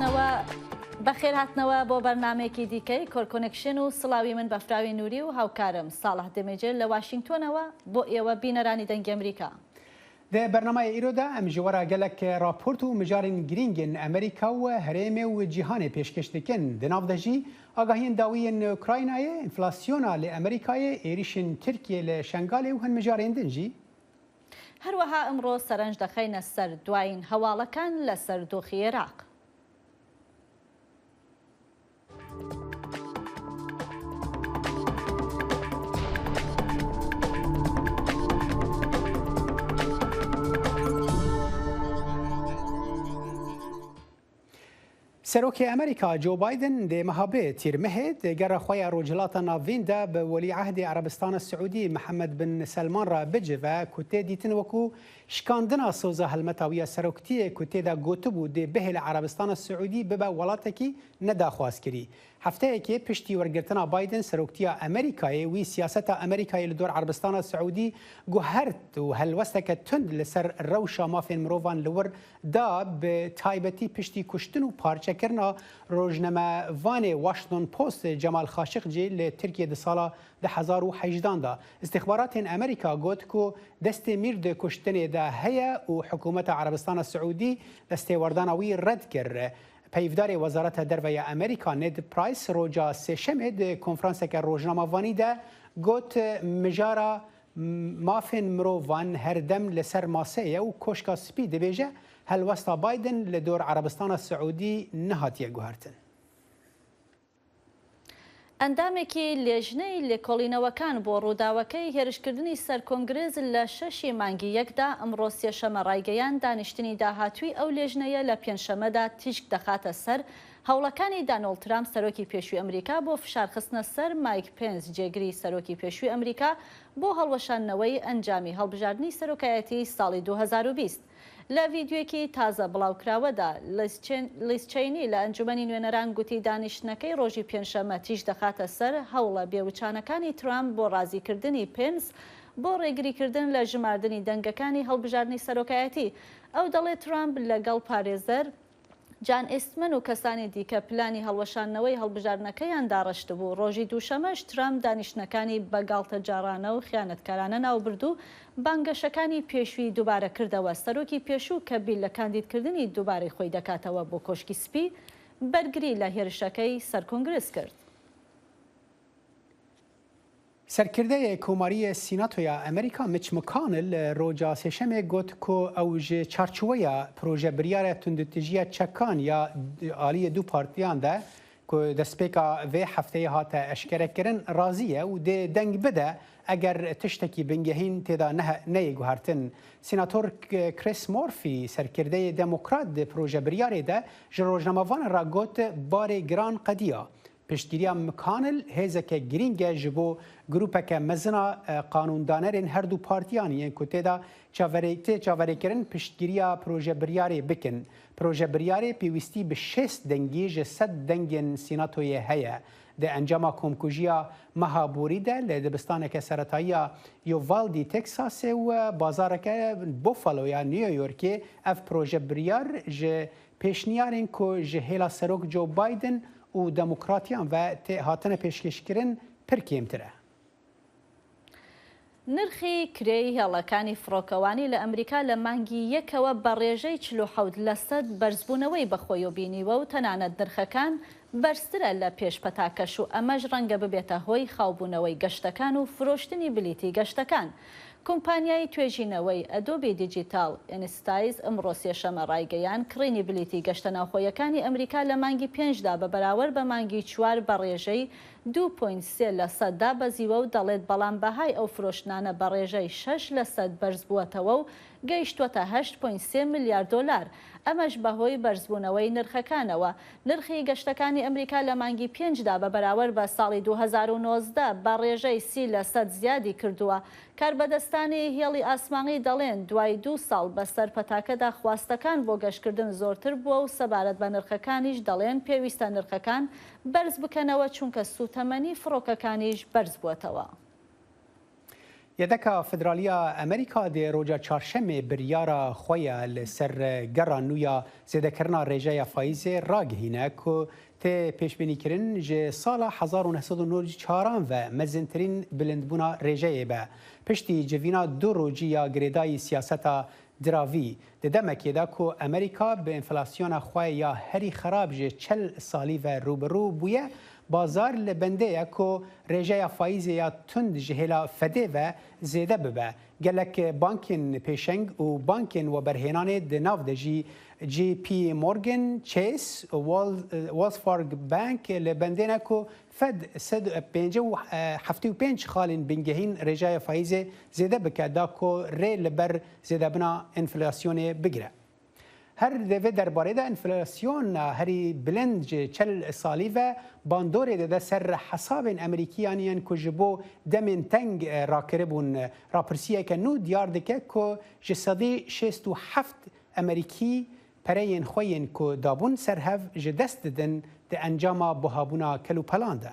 بخێرهاتنەوە بەخێرهاتنەوە بۆ بەرنمێکی دیکەی کۆرکۆنکشن و سڵاوی من بەفراوی نووری و هاوکارم ساڵح دەمێجێر لە واشنگتۆنەوە بۆ ئێوە بینەرانی دەنگی ئەمریکا. ده برنامه ایرودا ام جوارا گلک راپورت و مجارین گرینگن امریکا و هرم و جهان پیشکش دکن دناو دجی آگاهین داوین اوکراینای انفلاسیونا ل امریکای ایریشن ترکیه ل شنگالی و هن مجارین دنجی هەروەها ئەمڕۆ سەرنج دەخەینە سەر دوایین هەواڵەکان لە سەردۆخی عێراق. سروک امریکا جو بایدن ده مهابه تیرمهد گر خوی روجلات ناوین ده به ولی عهد عربستان السعودی محمد بن سلمان را بجه و کته دیتن وکو شکاندنا سوزا هلمتاوی سروکتی کته ده گوتبو ده بهل عربستان السعودی به ولاتکی ندا خواست کری. هفته که پشتی ورگرتنا بایدن سروکتی امریکای وی سیاست امریکای لدور عربستان السعودی گوهرت و هلوستک تند لسر روشا مافین مروان لور دا به تایبتی پشتی کشتن و پارچه کرنا روزنامه وان واشنطن پست جمال خاشقجی ل ترکیه د سال 2018 دا استخبارات امریکا گوت کو دست میرد کشتن ده هيا و حکومت عربستان السعودی دست وردانوی رد کرد. پیفدار وزارت دروی امریکا نید پرایس روجا سشم د کنفرانس که روزنامه وانی ده گوت مجارا مافن مروان هر دم لسر ماسه و کوشکا سپی دبیجه هل وسط بايدن لدور عربستان السعودي نهاتيه گوهرتن. ئەندامێکی لێژنەی لێکۆڵینەوەکان بۆ ڕووداوەکەی هێرشکردنی سەر کۆنگرێز لە 6 مانگی یەکدا ئەمڕۆ سێشەمە ڕایگەیان دانیشتنی داهاتووی ئەو لێژنەیە لە پێنجشەمەدا تیشک دەخاتە سەر هەوڵەکانی دانۆڵد ترامپ سەرۆکی پێشووی ئەمریکا بۆ فشارخستنە سەر مایک پێنس جێگری سەرۆکی پێشووی ئەمریکا بۆ هەڵوەشاندنەوەی ئەنجامی هەڵبژاردننی سەرۆکایەتی ساڵی 2020. لە ڤیددیوەکی تازە بڵاوکراوەدا لیسچینی لە ئەنجومەنی نوێنەران گوتی دانیشتنەکەی ڕۆژی پێنجشەمە تیش دەخاتە سەر هەوڵە بێوچانەکانی ترامپ بۆ ڕازیکردنی پێنس بۆ ڕێگریکردن لە ژماردنی دەنگەکانی هەڵبژاردننی سەرۆکایەتی. ئەو دەڵێت ترامپ لەگەڵ پارێزەر جان ئێستمن و کەسانی دیکە پلانی هەڵوەشاندنەوەی هەڵبژاردنەکەیان داڕشت بوو. ڕۆژی دووشەمەش ترامپ دانیشتنەکانی بەگاڵتە جارانە و خیانەتکارانە ناوبردوو بانگەشەکانی پێشووی دووبارە کردەوە. سەرۆکی پێشوو کە بیل لە کاندیدکردنی دووبارەی خۆی دەکاتەوە بۆ کۆشکی سپی بەرگری لە هێرشەکەی سەر کۆنگرس کرد. سرکرده کۆماری سیناتۆیا ئەمریکا میچ مکانل ڕۆژا سێشەمێ گوت کۆ ئەو ژێ چارچوەیە پرۆژە بریارە توندتیژیە چەکان یا ئالیە دوو پارتیان ده کۆ دەستپێکا vê هەفتەیە هاتە ئەشکەرەکردن رازیە و دێ دەنگ بدە ئەگەر تشتێکی بنگەهین تێدا نەیە گوهارتن. سیناتۆر کریس مۆرفی سەرکردەی دەموکرات پرۆژە بریارێ ده ji ڕۆژنامەوانە را گوت barê giran qediya. پشتگیریا مکانل هێزەکە گرینگە ji bo گروپەکە mezina qanûndanerên her du partiyaniyen ku têda çaverêkirin piştgiriya proje biryarê bikin. Proje biryarê pêwîstî bi 6 dengî ji 100 dengên sînatoyê heye. Di encama komkujiya meha borî de li dibistaneke seretayiya Uvalde Texasê û bazareke Buffalo ya New Yorkê ev proje biryar ji pêşniyarên ku ji hêla serok Joe Biden و دموکراتیان و هاتنە پێشکەشکردن پڕ کێمترە. نرخی کرێی هێڵەکانی فڕۆکەوانی لە ئەمریکا لە مانگی یەکەوە بە ڕێژەی 47% بەرزبوونەوەی بەخۆی و بینیوە و تەنانەت نرخەکان بەرزترە لە پێشپەتاکەش و ئەمەش ڕەنگە ببێتە هۆی خاوبوونەوەی گەشتەکان و فرۆشتنی بلیتی گەشتەکان. کۆمپانیای توێژینەوەی ئەدۆبی دیجیتال ئینستایز ئەمڕۆ سێشەمە ڕایگەیان کڕینی بلیتی گەشتە ناوخۆیەکانی ئەمریکا لە مانگی 5دا بە بەراورد بە مانگی 4 بە ڕێژەی 2.3% دابەزیوە و دەڵێت بەڵام بەهای ئەو فرۆشتنانە بە ڕێژەی 6% بەرز بووەتەوە و گەیشتوەتە 8.3 میلیارد دلار. ئەمەش بەهۆی بەرزبوونەوەی نرخەکانەوە. نرخی گەشتەکانی ئەمریکا لە مانگی 5دا بە بەراورد بە ساڵی 2019 بە ڕێژەی 30% زیادی کردووە. کاربەدەستانی هێڵی ئاسمانی دەڵێن دوای 2 ساڵ بەسەر پەتاکەدا خواستەکان بۆ گەشتکردن زۆرتر بووە و سەبارەت بە نرخەکانیش دەڵێن پێویستە نرخەکان بەرز بکەنەوە چونکە سوتەمەنی فڕۆکەکانیش بەرز بووەتەوە. یدکا فدرالیا امریکا دی روجا چهارشنبه بریارا خویا لسر گرا نویا زیدکرنا رژه فایزه راگهینه که ته پیشبینی کرن جه سال 1994 و مزنترین بلندبونا رژه به پشتی جوینا دو روجی یا گریدای سیاستا دراوی دمکی دا که امریکا به انفلاسیون خواه یا هری خراب جه 40 سالی و روبرو بویه بازار لبنده که رژه فایزه یا تند جهلا فده و زیده ببه گلک بانکین پیشنگ و بانکین و برهنان دناو دجی جی پی مورگن چیس و والز فارگ بانک لبنده نکو فد 175 خالین بنگهین رژه فایزه زیده بکه دا که ری لبر زیده بنا انفلاسیون بگیره هر دوی درباره ده انفلاسیون هری بلند جه 40 سالی و باندوری ده سر حساب امریکیانیان که جبو دمین تنگ راکربون راپرسیه که نو دیار دکه که جسادی 67 امریکی پرین خوین که دابون سرهف جه دست دن ده انجام بهابونا کلو پلانده.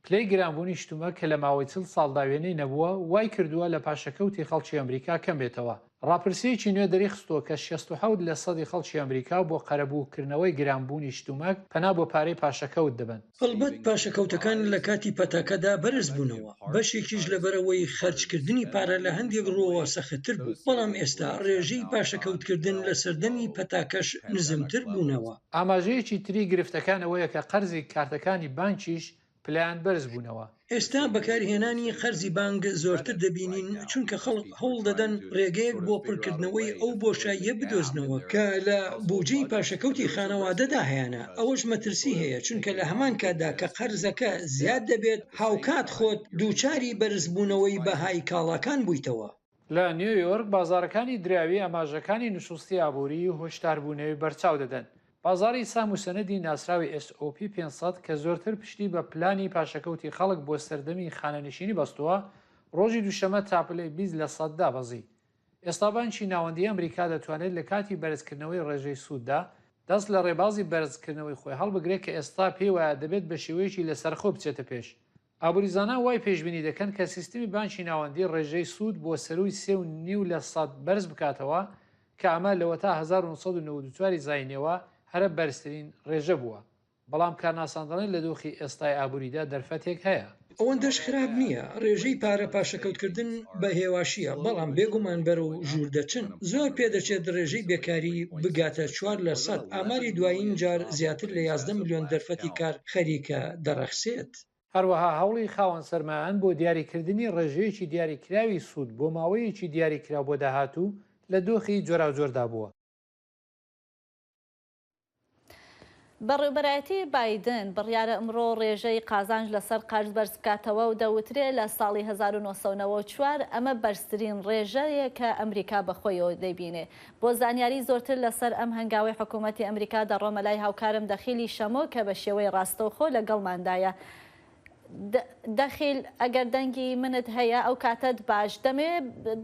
پلی گرانبوونی شتومە کە لە ماوەی 40 ساڵ داوێنەی نەبووە وای کردووە لە پاشەکەوتی خەڵکی ئەمریکا کەم بێتەوە. ڕاپرسیەکی نوێ دەریخستووە کە 67% خەڵکی ئەمریکا بۆ قەرەبووکردنەوەی گرانبوونی شتومەک پەنا بۆ پارەی پاشەکەوت دەبن. هەڵبەت پاشەکەوتەکان لە کاتی پەتاکەدا بەرز بوونەوە. بەشێکیش لەبەرەوەی خەرجکردنی پارە لە هەندێک ڕۆوە سەختتر بوو. بەڵام ئێستا ڕێژەی پاشەکەوتکردن لە سەردەمی پەتاکەش نزمتر بوونەوە. ئاماژەیەکی تری گرفتەکان ئەوەیە کە قەرزی کارتەکانی بانکیش پلیان بەرز بوونەوە. ئێستا بەکارهێنانی خەرزی بانک زۆرتر دەبینین چونکە خەڵک هەوڵ دەدەن ڕێگەیەک بۆ پڕکردنەوەی ئەو بۆشاییە بدۆزنەوە کە لە بودجەی پاشەکەوتی خانەوادەدا هەیەە. ئەوەش مەترسی هەیە چونکە لە هەمان کاتدا کە قەرزەکە زیاد دەبێت هاوکات خۆت دووچاری بەرزبوونەوەی بەهای کاڵاکان بوویتەوە. لە نیویۆرک بازارەکانی دراوی ئاماژەکانی نوشستی ئابووری و هۆشداربوونەوەی بەرچاو دەدەن. بازاری سام و سەنەدی ناسراوی SOP 500 کە زۆرتر پشتی بە پلانی پاشەکەوتی خەڵک بۆ سەردەمی خانەنشینی بەستووە ڕۆژی دووشەمە تاپلەی 20% بەزی. ئێستا بانکی ناوەندی ئەمریکا دەتوانێت لە کاتی بەرزکردنەوەی ڕێژەی سووددا دەست لە ڕێبازی بەرزکردنەوەی خۆی هەڵبگرێت کە ئێستا پێی وایە دەبێت بە شێوەیەکی لەسەرخۆ بچێتە پێش. ئابووریزانان وای پێشبینی دەکەن کە سیستمی بانکی ناوەندی ڕێژەی سوود بۆ سەروی 3.5% بەرز بکاتەوە کە ئەمە لەوە تا 1994 زاینەوە هەرە بەرزترین ڕێژە بووە. بەڵام کارناساندنی لە دۆخی ئێستای ئابووریدا دەرفەتێک هەیە. ئەوەندەش خراپ نییە. ڕێژەی پارە پاشەکەوتکردن بە هێواشیە بەڵام بێگومان بەر و ژوور دەچن. زۆر پێدەچێت ڕێژەی بێکاری بگاتە 4%. ئاماری دوایین جار زیاتر لە 11 ملیۆن دەرفەتی کار خەریکە دەڕەخسێت. هەروەها هەوڵی خاوەن سەرمایان بۆ دیاریکردنی ڕێژەیەکی دیاریکراوی سوود بۆ ماوەیەکی دیاریکرا بۆ داهاتوو لە دۆخی جۆراوجۆردا بووە. بەڕێوەبەرایەتی بایدن بڕیارە ئەمڕۆ ڕێژەی قازانج لەسەر قەرز بەرز بکاتەوە و دەوترێت لە ساڵی 1994 ئەمە بەرزترین ڕێژەیە کە ئەمریکا بەخۆیەوە دەبینێ. بۆ زانیاری زۆرتر لەسەر ئەم هەنگاوی حکوومەتی ئەمریکا دەڕۆمە لای هاوکارم دەخیلی شەمۆ کە بە شێوەی ڕاستەوخۆ لەگەڵماندایە. دەخیل ئەگەر دەنگی منت هەیە ئەو کاتت باش دەمێ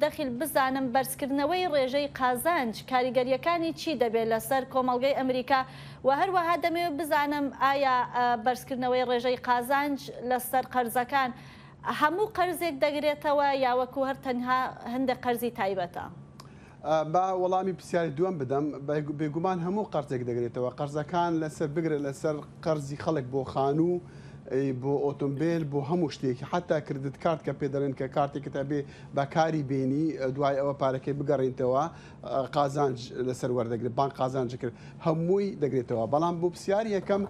دەخیل بزانم بەرزکردنەوەی ڕێژەی قازانج کاریگەریەکانی چی دەبێت لەسەر کۆمەڵگەی ئەمریکا و هەروەها دەمێ بزانم ئایا بەرزکردنەوەی ڕێژەی قازانج لەسەر قەرزەکان هەموو قەرزێک دەگرێتەوە یاوەکو هەر تەنها هەندێک قەرزی تایبەتە. با وەڵامی پرسیاری دووەم بدەم بێگومان هەموو قەرزێک دەگرێتەوە قەرزەکان لەسەر بگرێت لەسەر قەرزی خەڵک بۆ خانوو بۆ ئۆتۆمبیل بۆ هەموو شتێکی حتا کردت کارت کە پێدەڵێن کە کارتێکتە بێ بەکاری بینی دوای ئەوە پارەکەی بگەڕێنیتەوە قازانج لەسەر وەردەگرێت بانک قازانج کرد هەمووی دەگرێتەوە بەڵام بۆ پرسیاری یەکەم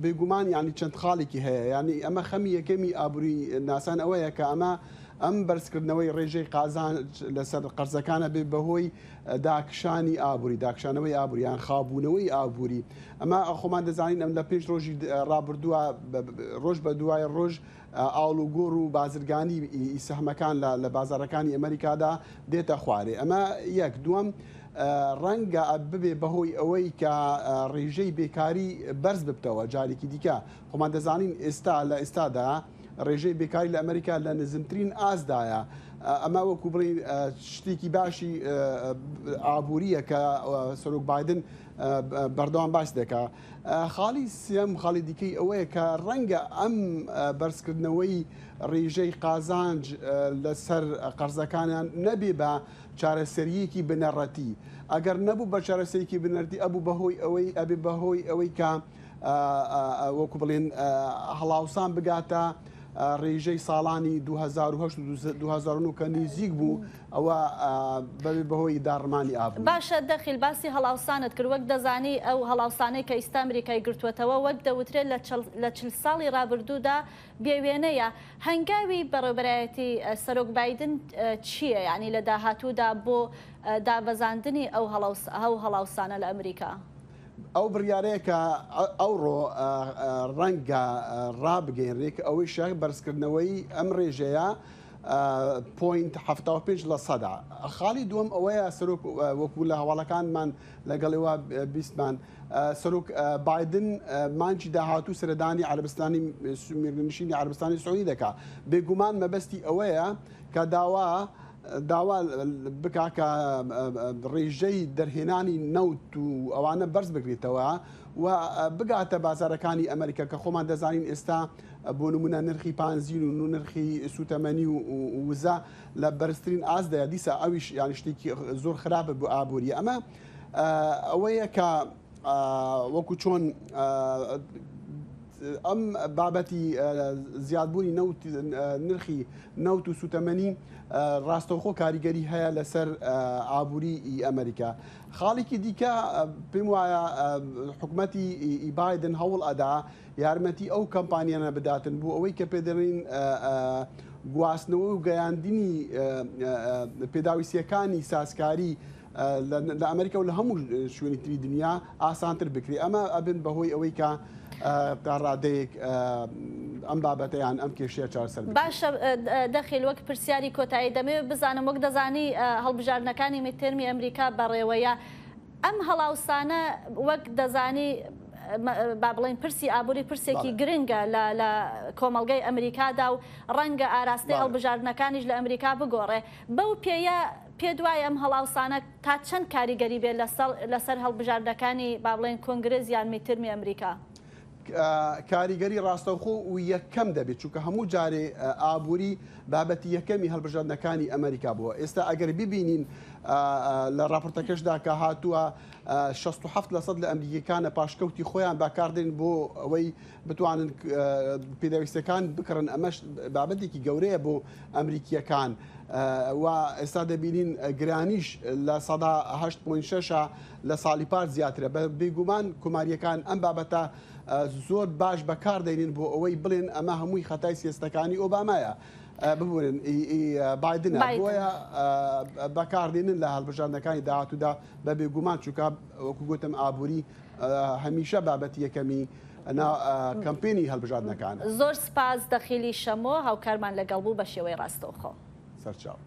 بێگومان ینی چەند خاڵێکی هەیە ینی ئەمە خەمی یەکەمی ئابووری ناسان ئەوەیە کە ئەم بەرزکردنەوەی ڕێژەی قازانج لەسەر قەرزەکانە بێ بەهۆی داکشانی ئابووری داکشانەوەی ئابووریان خابوونەوەی ئابووری ئەمە خۆمان دەزانین ئەم لە پێش ڕۆژی ڕابردووە ڕۆژ بە دوای ڕۆژ ئاڵ و گۆڕ و بازرگانی ئیسەحمەکان لە بازارەکانی ئەمریکادا دێتە خوارێ ئەمە یەک دووەم ڕەنگە ببێ بەهۆی ئەوەی کە ڕێژەی بێکاری بەرز ببتەوە جارێکی دیکە خۆمان دەزانین ئێستا لە ئێستادا ڕێژەی بێکاری لە ئەمریکا لە نزمترین ئازدایە ئەمە وەکو بڵێ شتێکی باشی ئابوووریە کە سەرۆک بایدن بەردەوام باس دەکا. خاڵی سێم خاڵی دیکەی ئەوەیە کە ڕەنگە ئەم بەرزکردنەوەی ڕێژەی قازانج لەسەر قەرزەکانیان نەبێ بە چارەسەریەکی بنەڕەتی. ئەگەر نەبوو بە چارەسەرێکی بنەرتی ئەبوو بەهۆی ئەوەی ئەبێ بەهۆی ئەوەی کە وەکو بڵێن هەڵاوسان بگاتە ڕێژەی ساڵانی 2009 کە نزیک بوو ئەوە بەبێ بەهۆی داڕمانی ئابوو. باشە دەخیل باسی هەڵاوسانت کرد وەک دەزانی ئەو هەڵاوسانەی کە ئێستا ئەمریکای گرتووەتەوە وەک دەوترێت لە 40 ساڵی ڕابردوودا بێوێنەیە. هەنگاوی بەڕێوەبەرایەتی سەرۆک بایدن چییە؟ یعنی لە داهاتوودا بۆ دابەزاندنی ئەو هەڵاوسانە لە ئەمریکا؟ ئەو بڕیارەیە کە ئەوڕۆ ڕەنگە ڕابگەێنرێک ئەوەی شە بەرزکردنەوەی ئەم ڕێژەیە 0.75 لە سەدا. خاڵی دووەم ئەوەیە سەرۆک وەکو لە هەواڵەکانمان لەگەڵەوە بیستمان سەرۆک بایدن مانجی داهاتوو سەردانی عەربستانی میرنشینی عەربستانی سعودی دەکا. بێگومان مەبەستی ئەوەیە کە داوا بکا کە ڕێژەی دەرهێنانی نەوت و ئەوانە بەرز بگرێتەوە و بگاتە بازارەکانی ئەمریکا کە خۆمان دەزانین ئێستا بۆ نمونە نرخی پانزین و نرخی سوتەمەنی و وزە لە بەرزترین ئازدەیە دیسە ئەویش یانی شتێکی زۆر خراپە بۆ ئابووری. ئەمە ئەوەیە کە وەکو چۆن ئەم بابەتی زیادبوونی نرخی نەوت و سوتەمەنی ڕاستەوخۆ کاریگەری هەیە لەسەر ئابووری ئەمریکا. خاڵێکی دیکە پێم وایە حکوومەتی بایدن هەوڵ ئەدا یارمەتی ئەو کەمپانیانە بداتن بوو ئەوەی کە پێدەڵین گواستنەوە و گەیاندنی پێداویستیەکانی سازکاری لە ئەمریکا و لە هەموو شوێنی تری دنیا ئاسانتر بکرێت. ئەمە ئەبن بەهۆی ئەوەی کە تا ڕادەیەک ئەم بابەتەیان ئەم کێشەیە چارەسەر بکرێت. باشە دەخیل وەک پرسیاری کۆتایی دەمەوێت بزانم وەک دەزانی هەڵبژاردنەکانی میتێرمی ئەمریکا بەڕێوەیە ئەم هەڵاوسانە وەک دەزانی با بڵێن پرسی ئابووری پرسێکی گرنگە لە کۆمەڵگەی ئەمریکادا و ڕەنگە ئاراستەی هەڵبژاردنەکانیش لە ئەمریکا بگۆڕێ. بەو پێیە پێ دوای ئەم هەڵاوسانە تا چەند کاریگەری بێت لەسەر هەڵبژاردنەکانی با بڵێن کۆنگرێز یان میترمی ئەمریکا؟ کاریگەری ڕاستەوخۆ و یەکەم دەبێت چونکە هەموو جارێ ئابووری بابەتی یەکەمی هەڵبژاردنەکانی ئەمریکا بووە. ئێستا ئەگەر ببینین لە راپۆرتەکەشدا کە هاتووە 67% لە ئەمریکیەکانە پاشکەوتی خۆیان باکاردێن بۆ ئەوەی بتوانن پێداویستەکان بکڕن. ئەمەش بابەتێکی گەورەیە بۆ ئەمریکیەکان و ئێستا دەبینین گرانیش لە 8.6 لە ساڵی پار زیاترە. بێگومان کۆماریەکان ئەم بابەتە زۆر باش بەکاردێنین بۆ ئەوەی بڵێن ئەمە هەمووی خەتای سیاستەکانی ئۆبامایە ببورن بایدنە بۆیە بەکاردێنن لە هەڵبژاردنەکانی داهاتوودا بە بێگومان چووکە وەکو گوتم ئابووری هەمیشە بابەتی یەکەمی کەمپێنی هەڵبژاردنەکان. زۆر سپاس دەخیلی شەمۆ هاوکارمان لەگەڵ بوو بە شێوەی ڕاستەوخۆ. سەرچاو.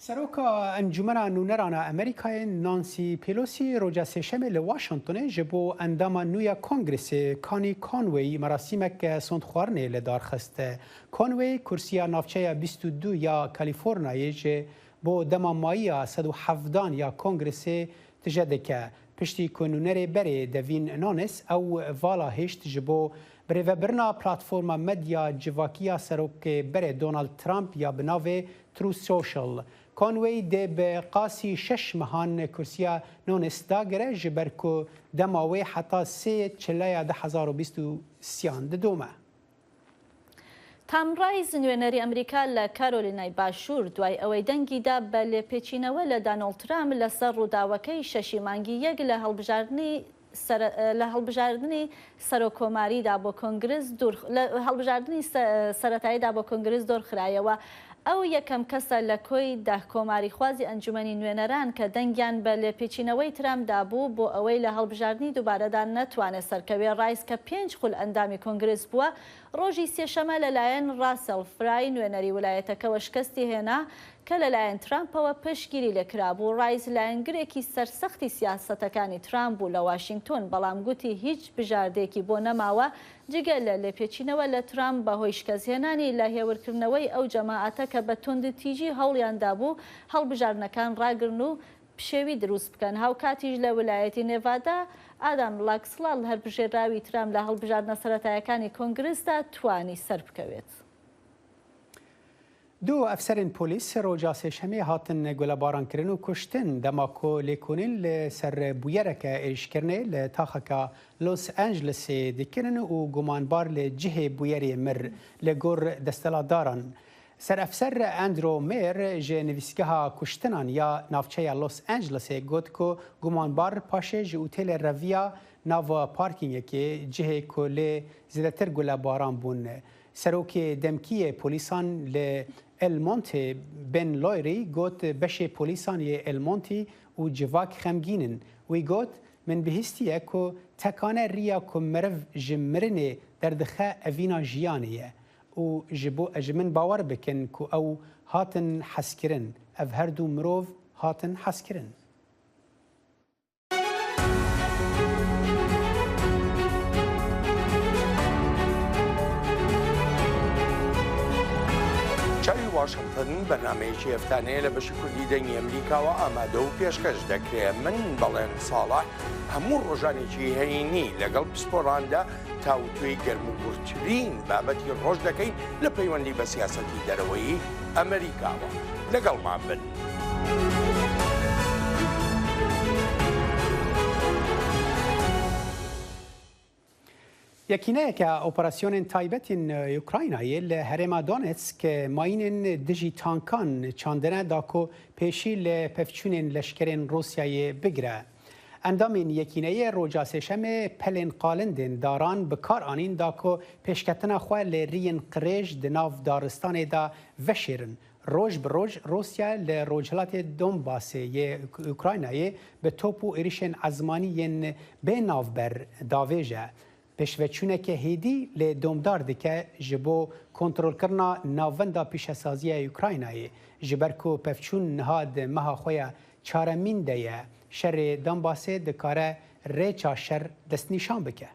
سەرۆکە ئەنجومەنە نونەرانە ئەمریکای نانسی پیلۆسی ڕۆژە سێشەمێ لە واشنگتنێ ji بۆ ئەنداما نویا کۆنگرسێ کانی کۆنوەی مەراسیمێک سۆندخواردنێ لە دارخستە. کۆنوەی کورسیا ناوچەیە 22 یا کالیفۆرنایە ji بۆ دەما ماییە 170 یا کۆنگرسێ تژە دەکە. پشتی کۆنونەرێ بەرێ دەڤین نانس ئەو ڤالا هێشت ji بۆ برێڤەبرنا پلاتفۆرما مەدیا جڤاکییا سەرۆکێ بەرێ دۆنالد ترامپ یا بناوێ ترو سۆشل. کۆنوەی دێ بە قاسی 6 مەهان کورسیا نۆنسداگرە ji ber ku dema wê heta 3 çileya 2023 didome. تام ڕایز نوێنەری ئەمریکا لە کارۆلینای باشوور دوای ئەوەی دەنگیدا بە لێپێچینەوە لە دانۆڵد ترامپ لەسەر ڕووداوەکەی شەشی مانگی یەک لە هەڵبژاردننی سەرۆکۆماریدا بۆ کۆنگرس هەڵبژاردننی سەرەتاییدا بۆ کۆنگرس دۆرخرایەوە. ئەو یەکەم کەسە لە کۆی داهکۆماری خوازی ئەنجومەنی نوێنەران کە دەنگیان بە لێپێچینەوەی ترامپدا بوو بۆ ئەوەی لە هەڵبژاردننی دووبارەدا نەتوانێت سەرکەوێ ڕایز کە 5 خول ئەندامی کۆنگرس بووە ڕۆژی سێشەمە لەلایەن ڕاسەل فرای نوێنەری ویلایەتەکەەوە شکستی هێنا کە لەلایەن ترامپەوە پشتگیری لێکرابوو. ڕایز لایەنگرێکی سەرسەختی سیاسەتەکانی ترامپ بوو لە واشنگتۆن، بەڵام گوتی هیچ بژاردێکی بۆ نەماوە جگە لە لێپێچینەوە لە ترامپ بەهۆی شکەسهێنانی لە هێورکردنەوەی ئەو جەماعەتە کە بە توندتیژی هەوڵیاندا بوو هەڵبژاردنەکان ڕاگرن و پشێوی دروست بکەن. هاوکاتیش لە ویلایەتی نێڤادا ئادام لاکسڵال هەربژێراوی ترامپ لە هەڵبژاردنە سەرەتایەکانی کۆنگرسدا توانی سەر بکەوێت. دو ئەفسەرین پۆلیس ڕۆژا سێشەمێ هاتن گولەبارانکردن و کوشتن دەماکۆ لێکۆنین لەسەر بویەرەکە ئێریشکردنێ لە تاخەکە لۆس ئەنجلسێ دەکردن و گومانبار لە جهێ بویەرێ مر لە گۆڕ دەستەلاتداران. سەرئەفسەر ئەندرۆ مێر ژێ نویسگەها کوشتنان یا ناوچەیە لۆس ئەنجلسێ گوت کۆ گومانبار پاشێ ژ ئوتێلە ڕەڤیا ناوە پارکینگێکێ جهێ کۆ لێ زیاتر گولەباران بوون. سەرۆکێ دەمکیە پۆلیسان لە ئەلمۆنتێ بن لۆیری گوت بەشێ پۆلیسان یە ئەلمۆنتی و جڤاک خەمگینن. وی گوت من بهستیە کۆ تەکانە ڕیا کۆ مرڤ ji mirinê derdixe evîna jiyanê ye û ji min bawer bikin ku ew hatin heskirin. Ev her du mirov hatin heskirin. واشنگتن بەنامەیەکی هەفتانەیە لە بەشی کوردی دەنگی ئەمریکاوە ئامادە و پێشکەش دەکرێت. من بەڵێن ساڵح هەموو ڕۆژانێکی هەینی لەگەڵ پسپۆراندا تاوتوێی گەرم و گورتترین بابەتی ڕۆژ دەکەین لە پەیوەندی بە سیاسەتی دەرەوەی ئەمریکاوە. لەگەڵمان بن. یەکینەیەکە ئۆپەراسیۆنên تایبەتین یوکراینایê li herêma Donetsk mayînên dijî tankan çandine da ku pêşî li pevçûnên leşkerên Rusyayê bigire. Endamên yekîneyê roja sêşemê pelên qalindên daran bi kar anîn da ku pêşketina xwe li rîyên qirêj di nav daristanê da veşêrin. Roj bi roj Rusya li rojhilatê Donbasê yê Ukraynayê bi top û êrişên ezmanî yên bê navber davêje. پێشڤەچوونێکە هێدی لێ دۆمدار دکە ji bo kontrolkirina navenda pîşesaziya Ukraynayê ji ber ku pevçûn niha di meha xwe ya çaremîn de ye şerê Donbasê dikare rêça şer destnîşan bike.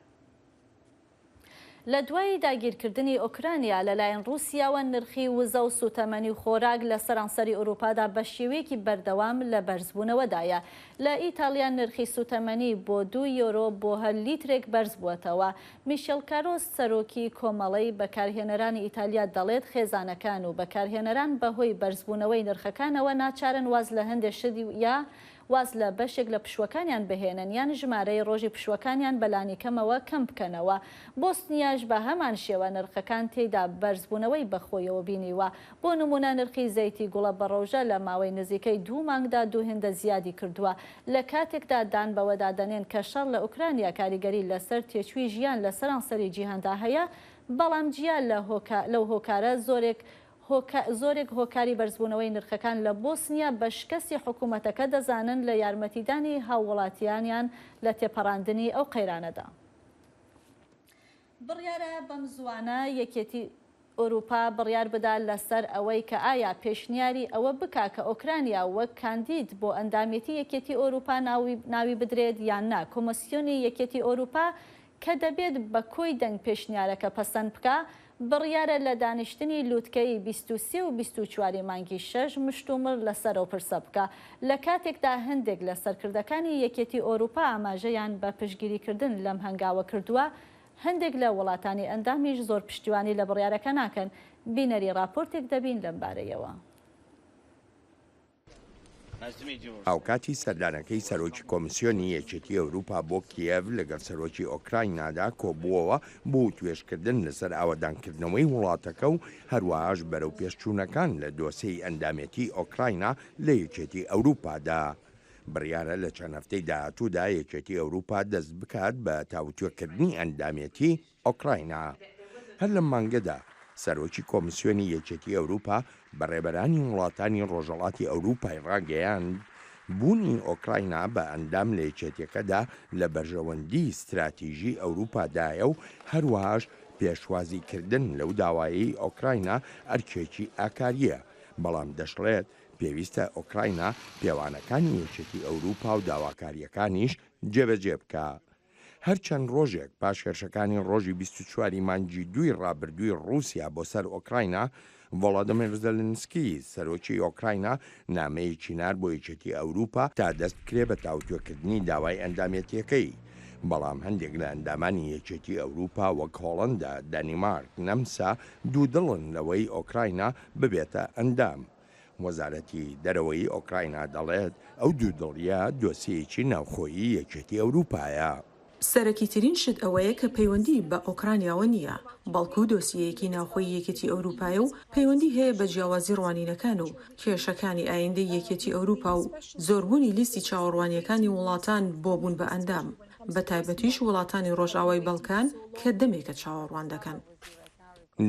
لە دوای داگیرکردنی ئۆکرانیا لەلایەن رووسیاوە نرخی وزە و سوتەمەنی و خۆراک لە سەرانسەری ئەوروپادا بە شێوەیەکی بەردەوام لە بەرزبوونەوەدایە. لە ئیتالیا نرخی سوتەمەنی بۆ 2 یۆرۆ بۆ هەر لیترێک بەرز بووەتەوە. میشێل کارۆس سەرۆکی کۆمەڵەی بەکارهێنەرانی ئیتالیا دەڵێت خێزانەکان و بەکارهێنەران بەهۆی بەرزبوونەوەی نرخەکانەوە ناچارن واز لە هەندێک شتی یا واز لە بەشێک لە پشوەکانیان بهێنن یان ژمارەی ڕۆژی پشوەکانیان بەلانی کەمەوە کەم بکەنەوە. بۆستنیاش بە هەمان شێوە نرخەکان تێدا بەرزبوونەوەی بەخۆیەوە بینیوە. بۆ نمونە نرخی زەیتی گوڵە بەڕۆژە لە ماوەی نزیکەی 2 مانگدا 2 هێندە زیادی کردووە. لە کاتێکدا دان بەوەدادەنێن کە شەڕ لە ئوکرانیا کاریگەری لەسەر تێچووی ژیان لە سەرانسەری جیهاندا هەیە، بەڵام جیان لەو هۆکارە زۆرێک هۆکاری بەرزبوونەوەی نرخەکان لە بۆسنیا بە شکستی حکوومەتەکە دەزانن لە یارمەتیدانی هاوڵاتیانیان لە تێپەڕاندنی ئەو قەیرانەدا. بڕیارە بەم زوانە یەکێتی ئەوروپا بڕیار بدا لەسەر ئەوەی کە ئایا پێشنیاری ئەوە بکا کە ئۆکرانیا وەک کاندید بۆ ئەندامەتی یەکێتی ئەوروپا ناوی بدرێت یان نا. کۆمسیۆنی یەکێتی ئەوروپا کە دەبێت بە کۆی دەنگ پێشنیارەکە پەسەند بکە، بڕیارە لە دانیشتنی لووتکەی 23 و 24 مانگی 6 مشتومڕ لەسەرەوە پرسە بکە. لە کاتێکدا هەندێک لە سەرکردەکانی یەکێتی ئەوروپا ئاماژەیان بە پشتگیریکردن لەم هەنگاوە کردووە، هەندێک لە وڵاتانی ئەندامیش زۆر پشتیوانی لە بڕیارەکە ناکەن. بینەری راپۆرتێک دەبین لەم بارەیەوە. ئاوکاتی سەردانەکەی سەرۆکی کۆمسیۆنی یەکێتی ئەوروپا بۆ کیێڤ لەگەڵ سەرۆکی ئۆکراینادا کۆبووەوە بۆ توێژکردن لەسەر ئاوەدانکردنەوەی وڵاتەکە و هەروەهاش بەرەو پێشچوونەکان لە دۆسەی ئەندامەتی ئۆکراینە لە یەکێتی ئەوروپادا. بڕیارە لە چەند هەفتەی داهاتوودا یەکێتی ئەوروپا دەست بکات بە تاوتوێکردنی ئەندامەتی ئۆکراینە. هەر لەم مانگەدا سەرۆکی کۆمسیۆنی یەکێتی ئەوروپا بەڕێبەرانی وڵاتانی ڕۆژهەڵاتی ئەوروپای ڕاگەیاند بوونی ئۆکراینە بە ئەندام لە یەکێتیەکەدا لە بەرژەوەندی استراتیژی ئەوروپادایە و هەروەهاش پێشوازیکردن لەو داوایی ئۆکراینە ئەرکێکی ئاکاریە، بەڵام دەشڵێت پێویستە ئۆکراینە پێوانەکانی یەکێتی ئەوروپا و داواکاریەکانیش جێبەجێ بکە. هەرچەند ڕۆژێک پاش هێرشەکانی ڕۆژی 24 مانگی 2 ڕابردووی رووسیا بۆ سەر ئۆکراینە، ڤۆڵۆدیمیر زەلنسکی سەرۆکی ئۆکراینە نامەیەکی نار بۆ یەکێتی ئەوروپا تا دەست کرێ بە تاوتوێکردنی داوای ئەندامەتیەکەی. بەڵام هەندێک لە ئەندامانی یەکێتی ئەوروپا وەک هۆڵەندا، دانیمارک، نەمسا دوودڵن لەوەی ئۆکراینە ببێتە ئەندام. وەزارەتی دەرەوەی ئۆکراینە دەڵێت ئەو دوودڵیە دۆسیەکی ناوخۆیی یەکێتی ئەوروپایە. سەرەکیترین شت ئەوەیە کە پەیوەندی بە ئۆکرانیاوە نییە، بەڵکو دۆسیەیەکی ناوخۆی یەکێتی ئەوروپایە و پەیوەندی هەیە بە جیاوازی ڕوانینەکان و کێشەکانی ئایندەی یەکێتی ئەوروپا و زۆربوونی لیستی چاوەڕوانیەکانی وڵاتان بۆ بوون بە ئەندام، بە تایبەتیش وڵاتانی ڕۆژئاوای بەڵکان کە دەمێکە چاوەڕوان دەکەن.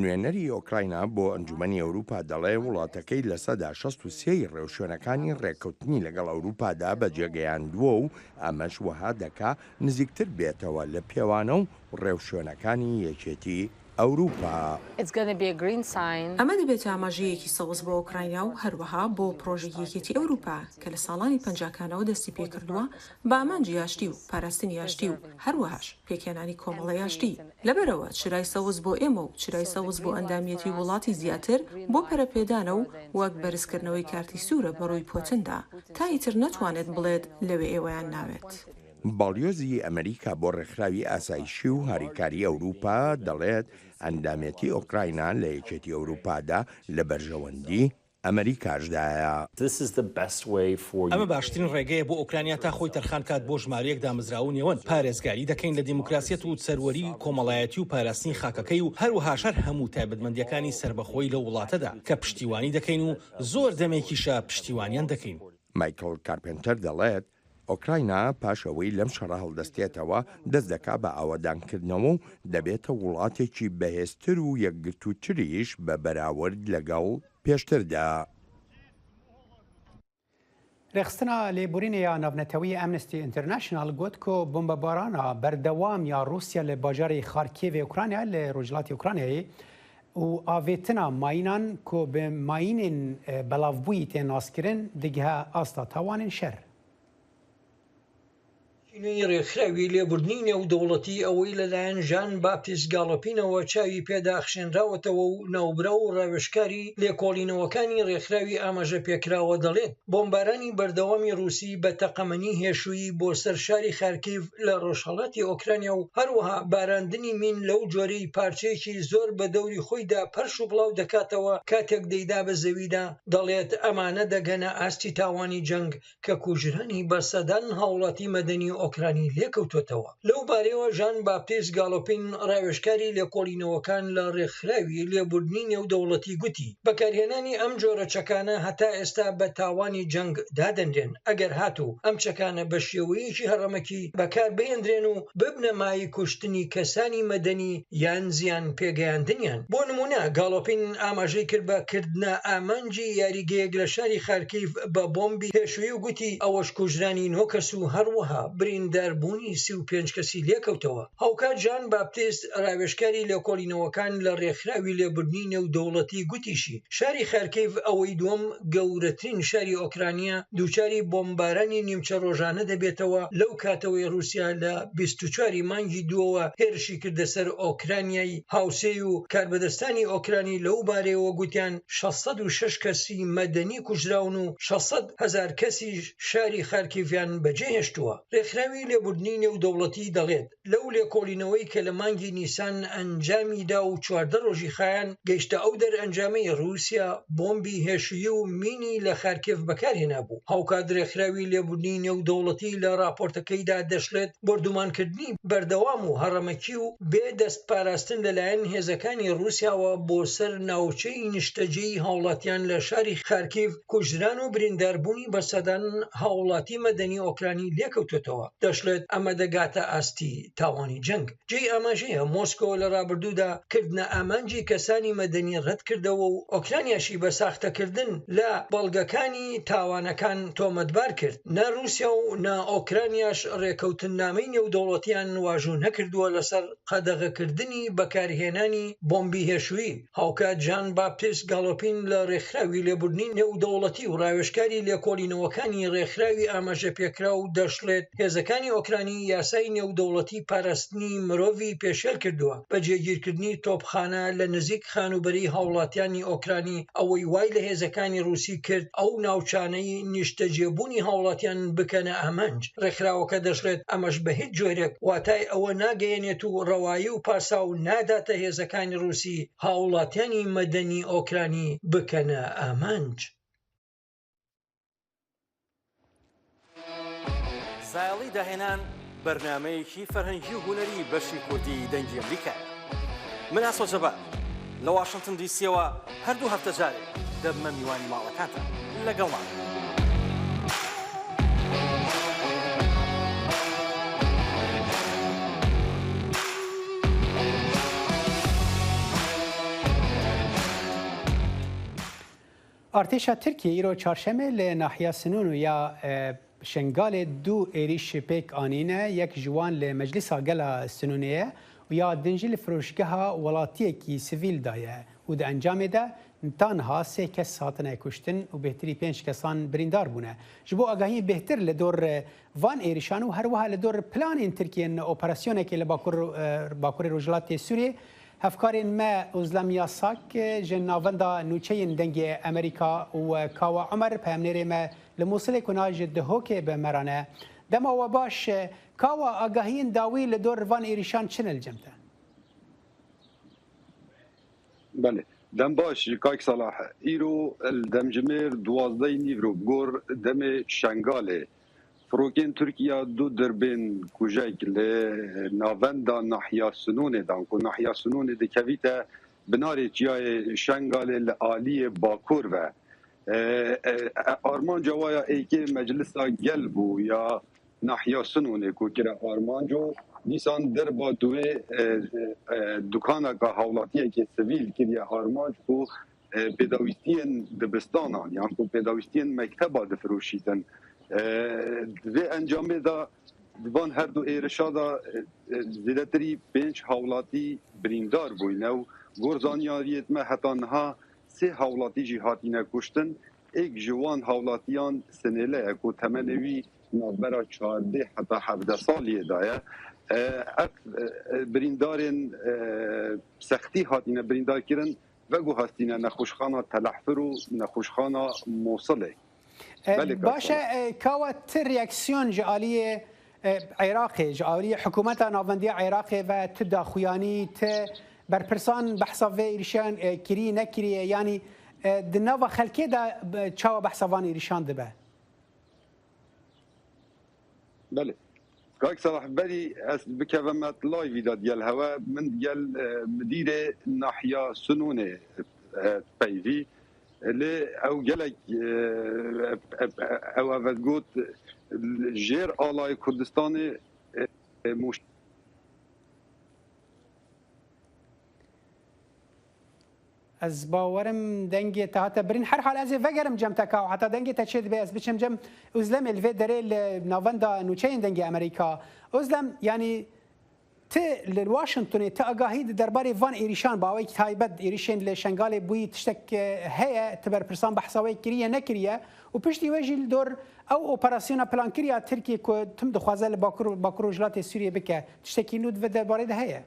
نوێنەری ئۆکراینە بۆ ئەنجومەنی ئەوروپا دەڵێ وڵاتەکەی لە سەدا 63 ڕێوشوێنەکانی ڕێککەوتنی لەگەڵ ئەوروپادا بەجێگەیاندووە و ئەمەش وەها دەکا نزیکتر بێتەوە لە پێوانە و ڕێوشوێنەکانی یەکێتی ئەوروپا. ئەمە دەبێت ئاماژەیەکی سەوز بۆ ئۆکراینیا و هەروەها بۆ پرۆژەی یەکێتی ئەوروپا کە لە ساڵانی 50کانەوە دەستی پێکردووە بە ئامانجی یاشتی و پاراستنی یاشتی و هەروەهاش پێکێنانی کۆمەڵە یاشتی. لەبەرەوە چرای سەوز بۆ ئێمە و چرای سەوز بۆ ئەندامەتی وڵاتی زیاتر بۆ پەرەپێدانە و وەک بەرزکردنەوەی کارتی سوورە بەڕووی پۆتندا تا ئیتر نەتوانێت بڵێت لەوێ ئێوەیان ناوێت. باڵیۆزی ئەمریکا بۆ ڕێکخراوی ئاسایشی و هاریکاری ئەوروپا دەڵێت ئەندامەتی ئۆکراینە لە یەکێتی ئەوروپادا لە بەرژەوەندی ئەمریکاشدایە. ئەمە باشترین ڕێگەیە بۆ ئۆکرانیا تا خۆی تەرخانکات بۆ ژمارەیەک دامەزراو نێوەن پارێزگاری دەکەین لە دیموکراسیەت و سەروەری کۆمەڵایەتی و پاراستنی خاکەکەی و هەروەها شەر هەموو تایبەتمەندیەکانی سربەخۆی لە وڵاتەدا کە پشتیوانی دەکەین و زۆر دەمێکیشە پشتیوانیان دەکەین. مایکل کارپنتەر دەڵێت ئۆکراینە پاشەوەی لەم شەڕە هەڵدەستێتەوە دەست دەکا بە ئاوەدانکردنەوە و دەبێتە وڵاتێکی بەهێزتر و یەکگرتووتریش بە بەراورد لەگەڵ پێشتردا. رێخستنا لێبورینەیە ناونەتەوەی ئەمنستی ئینتەرناشنال گوت کۆ بۆمبەبارانە بەردەوام یا رووسیا لە باژاری خارکیڤ ئوکرانیا لە ڕۆژهەڵاتی ئوکرانیایە و ئاڤێتنا ماینان کۆ بە ماینên بەڵاوبووی تێ ناسکردن دیگە ئاستا تاوانên شەر. نوێی ڕێکخراوی لێبوردنی نێودەوڵەتی ئەوەی لەلایەن ژان باپتیست گاڵۆپینەوە چاوی پێداخشێنراوەتەوە و ناوبرا و ڕاوێژکاری لێکۆڵینەوەکانی ڕێکخراوی ئاماژە پێکراوە دەڵێت بۆمبارانی بەردەوامی رووسی بە تەقەمەنی هێشووی بۆ سەر شاری خارکیڤ لە ڕۆژهەڵاتی ئۆکرانیا و هەروەها باراندنی مین لەو جۆرەی پارچەیەکی زۆر بە دەوری خۆیدا پەرش و بڵاو دەکاتەوە کاتێک دەیدا بە زەویدا دەڵێت ئەمانە دەگەنە ئاستی تاوانی جەنگ کە کوژرانی بەسەدان هاوڵاتی مەدەنی ئۆکرانی لێکەوتوتەوە. لەو بارەوە ژان باپتیست گاڵۆپین ڕاوێژکاری لێکۆڵینەوەکان لە ڕێکخراوی لێبوردنی نێودەوڵەتی گوتی بەکارهێنانی ئەم جۆرە چەکانە هەتا ئێستا بە تاوانی جەنگ دادەنرێن ئەگەر هاتوو ئەم چەکانە بە شێوەیەکی هەڕەمەکی بەکار بهێنرێن و ببنە مای کوشتنی کەسانی مەدەنی یان زیان پێگەیاندنیان. بۆ نمونە گاڵۆپین ئاماژەی کرد بە کردنە ئامانجی یاریگەیەک لە شاری خارکیڤ بە بۆمبی پێشووی و گوتی ئەوەش کوژرانی 9 کەس و هەروەها برینداربوونی 35 کەسی لێکەوتەوە. هاوکات ژان باپتیست ڕاوێژکاری لێکۆڵینەوەکان لە ڕێکخراوی لێبوردنی نێودەوڵەتی گوتیشی شاری خارکیڤ ئەوەی دووەم گەورەترین شاری ئۆکرانیا دووچاری بۆمبارانی نیمچە ڕۆژانە دەبێتەوە لەو کاتەوەی رووسیا لە 24 مانگی دووەوە هێرشی کردە سەر ئۆکرانیای هاوسێ و کاربەدەستانی ئۆکرانی لەو بارەیەوە گوتیان 606 کەسی مەدەنی کوژراون و 600,000 کەسی شاری خارکیڤیان بەجێهێشتووە. ڕێکخراوی لێبوردنی نێودەوڵەتی دەڵێت لەو لێکۆڵینەوەی کە لە مانگی نیسان ئەنجامیدا و 14 ڕۆژی خایان گەیشتە ئەو دەرئەنجامەی رووسیا بۆمبی هێشویی و مینی لە خارکیڤ بەکارهێنا بوو. هاوکات ڕێکخراوی لێبوردنی نێودەوڵەتی لە راپۆرتەکەیدا دەشڵێت بردومانکردنی بەردەوام و هەڕەمەکی و بێ دەست پاراستن لەلایەن هێزەکانی رووسیاوە بۆ سەر ناوچەی نیشتەجێی هاوڵاتیان لە شاری خارکیڤ کوژران و برینداربوونی بەسەدان هاوڵاتی مەدەنی ئۆکرانی لێکەوتوتەوە. دەشڵێت ئەمە دەگاتە ئاستی تاوانی جەنگ. جێی ئاماژەیە مۆسکۆ لە ڕابردوودا کردنە ئامانجی کەسانی مەدەنی ڕەت کردەوە و ئۆکرانیاشی بە ساختەکردن لە بەڵگەکانی تاوانەکان تۆمەتبار کرد. نا رووسیا و نا ئۆکرانیاش ڕێکەوتنامەی نێودەوڵەتیان واژوو نەکردووە لەسەر قەدەغەکردنی بەکارهێنانی بۆمبی هێشووی. هاوکات جان باپتیست گاڵۆپین لە ڕێکخراوی لێبوردنی نێودەوڵەتی و ڕاوێژکاری لێکۆڵینەوەکانی ڕێکخراوی ئاماژە پێکرا و دەشڵێت هێزەکانی ئۆکرانی یاسای نێودەوڵەتی پاراستنی مرۆڤی پێشێل کردووە بە جێگیرکردنی تۆپخانە لە نزیک خانوبەری هاوڵاتیانی ئۆکرانی ئەوەی وای لە هێزەکانی رووسی کرد ئەو ناوچانەی نیشتەجێبوونی هاوڵاتیان بکەنە ئامانج. ڕێکخراوەکە دەشڵێت ئەمەش بە هیچ جۆرێک واتای ئەوە ناگەیەنێت و ڕەوایی و پارسا و ناداتە هێزەکانی رووسی هاوڵاتیانی مەدەنی ئۆکرانی بکەنە ئامانج. زایڵی داهێنان بەرنامەیەکی فەرهەنگی و هونەری بەشی کوردی دەنگی ئەمریکا. من ئاسۆ جەبار لە واشنگتن دیسیەوە هەردوو هەفتە جارێک دەبمە میوانی ماڵەکانتان لەگەڵمان. ارتشا ترکیه ایرو چهارشنبه ل ناحیه سنون و یا شنگال دو ایریش پیک آنینه یک جوان ل مجلس گلا سنونیه و یا دنجل فروشگاه ولاتی کی سیویل دایه و ده انجام ده تنها 3 کس هاتنه کشتن و بهتری 5 کسان بریندار بونه. جبو آگاهی بهتر لدور وان ایریشان و هر وها لدور پلان ترکیه اپراسیونه که لباکور روجلات سوریه هفکارین ما اوزلامیا ساک جناوندا نوچین دنگ امریکا و کاوا عمر پیامنری ما لموصل کناج دهوک به مرانه دما و باش کاوا آگاهین داوی لدور وان ایریشان چنل جمته. بله دم باش کاک صلاح ایرو دمجمر 12 نیورو گور دم شنگاله فروکین ترکیه دو دربین کوچک ل ناوندا ناحیه سنون دان کو ناحیه سنون د کویته بناری چیای شنگال ل عالی باکور و آرمان جوایا ایکی مجلسا گلبو یا ناحیه سنون کو کرا آرمان جو دیسان در با دوی دکانه که حولاتی که سویل کریه آرمان کو پیداویستین دبستانان یعنی کو پیداویستین مکتبا دفروشیدن و انجام دا وان هر دو ایرشا دا زیادتری 5 حولاتی بریندار بوینه و گرزانیاریت ما حتی نها 3 حولاتی جهاتینه کشتن ایک جوان حولاتیان سنیله اکو تمنوی نابرا 14 حتی 17 سالیه دایه بریندارین سختی هاتینه بریندار کرن و گو هستینه نخوشخانه تلحفر و نخوشخانه موصله. باشه کاوت ریاکسیون جالی عراقی جالی حکومت ناوندی عراقی و تداخویانی ت برپرسان بحثا و ایرشان کری نکری یعنی دنوا خلکی دا چاو بحثا وان ایرشان دبه. بله کاک صلاح بری از بکوامت لایوی داد گل هوا من گل مدیر ناحیه سنونه پیوی لی او گلک او اول گوت جیر آلای کردستان مش از باورم دنگی تا حتی برین هر حال از وگرم جم تکاو حتی دنگی تا چید به از بچم جم ازلم الوی دره ناوندا نوچین دنگی امریکا ازلم یعنی ت لواشنطن تا آگاهی درباره وان ایریشان باوی تایبت ایریشن لشنگال بوی تشتک هيا تبر پرسان بحثاوی کریه نکریه و پشتی وجه دور او اپراسیون پلان کریه ترکیه که تم دخوازه لباکر وجلات سوریه بکه تشتکی نود و درباره ده هيا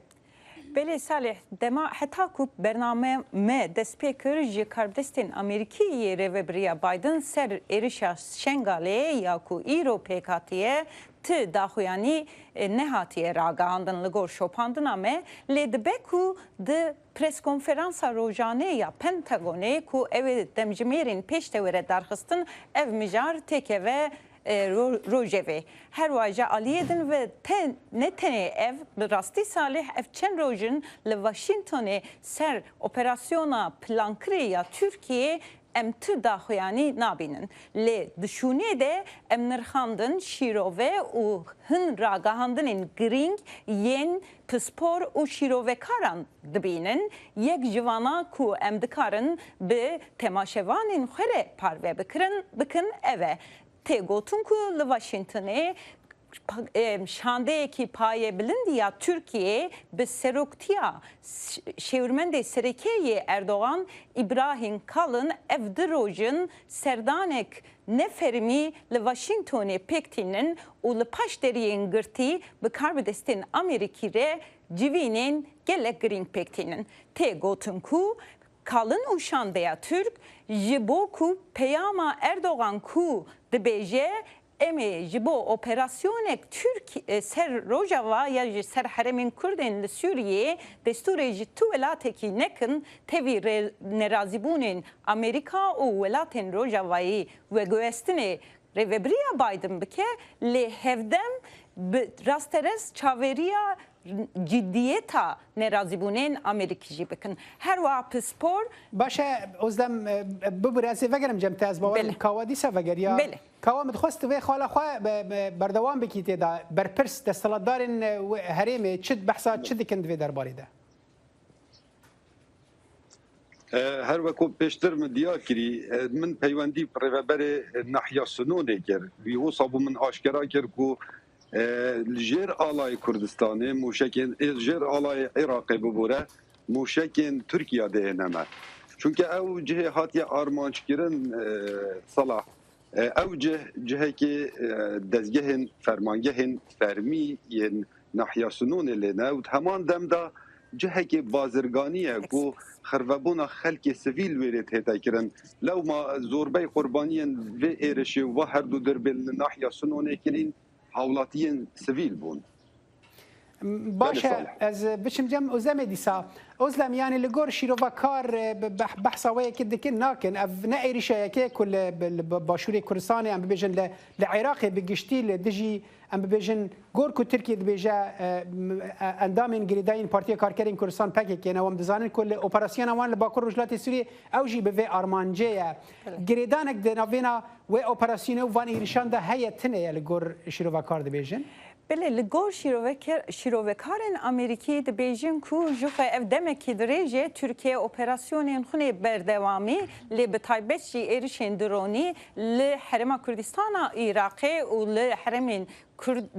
بله صالح دما حتی کو برنامه ما دست پیکر جی کردستین امریکی روبریا بایدن سر ایریشا شنگاله یا کو ایرو پیکاتیه ت داخویانی نهاتیه راگاندن لگور شوپاندن امه لدبه کو د پرس کنفرانسا روزانه یا پنتاگونه کو او دمجمیرین پیشته وره درخستن او مجار تکه و روجوی هر واجه آلیدن و نتنه اف براستی صالح اف چند روزن لواشنطن سر اپراسیونا پلانکری یا ترکیه ام تو داخویانی نابینن لی دشونه ده ام نرخاندن شیروه و هن راگاهاندن گرینگ ین پسپور و شیروه کاران دبینن یک جوانا کو ام دکارن به تماشوان خوره پاروه بکن اوه تی گوتون کو لواشنطنه شانده کی پای بلندی یا ترکیه به سروکتیا شورمند سرکیه اردوغان ابراهیم کالن افدروجن سردانک نفرمی لواشنطن پکتینن و لپاش درین گرتی به کاربدستین امریکی ره جوینین گلک گرین پکتینن تی گوتن کو kalın uşandaya Türk jibo ku peyama Erdoğan ku dibêje em ji bo operasyonek Türk ser Rojava ya ser heremên Kurdên li Sûriyê destûrê ji tu welatekî nekin tevî nerazîbûnên Amerîka û welatên Rojavayê veguhestinê rêveberiya Biden bike lê hevdem bi rasteres çavêriya ciddiyeta nerazîbûnên Amerîkî jî bikin. Her wa pispor باشه ئۆزدەم ببرێزێ vegeriم cem te ez bawerim kawa dîsa vegeriya kawa min dixwest vê xala xwe berdewam bikî têda berpirs desthilatdarên herêmê çi behsa çi dikin divê derbarê de her wekû pêştir min diya kirî min peywendî rêveberê Nahya Sinûnê kir wî wisa bû min aşkera kir ku jêr alayê Kurdistanê mûşekên jêr alayê Iraqê bibûre mûşekên Tirkiye dihêne me çunke ew cihê hatiye armançkirin Salah ew cihekê dezgehên fermangehên fermî yên Nahya Sinûnê lêne û heman dem da cihekê bazirganî ye ku xirvebûna xelkê sivîl wêrê tête kirin lewma zorbey qurbaniyên vê êrişê ve her du dirbên li Nahya Sinûnê kirîn hawlatiyên sivîl bûn. باشه ez biçim cem özlemê dîsa özlem yani li gor şîrovakar behsa wê yekê dikin nakin ev ne êrişeyekê ku li başûrê Kurdistanê em bibêjin li Iraqê bi giştî li dijî em bibêjin gor ku Tirkiye dibêje endamên girêdayên Partiya Karkerên Kurdistan PKK ne em dizanin ku li operasyona wan li Bakur Rojhilatê Sûriyê ew jî bi vê armancê ye girêdanek di navêna wê operasyonê û van êrişan de heye tune ye li gor şîrovakar dibêjin بله لگور شیروکارن امریکی دبیجن کو جوخه اف دمکی درجه ترکیه اپراسیونین خونه بردوامی لی بتایبت جی ایرشین درونی لی حرم کردستان عراقی و لی حرمین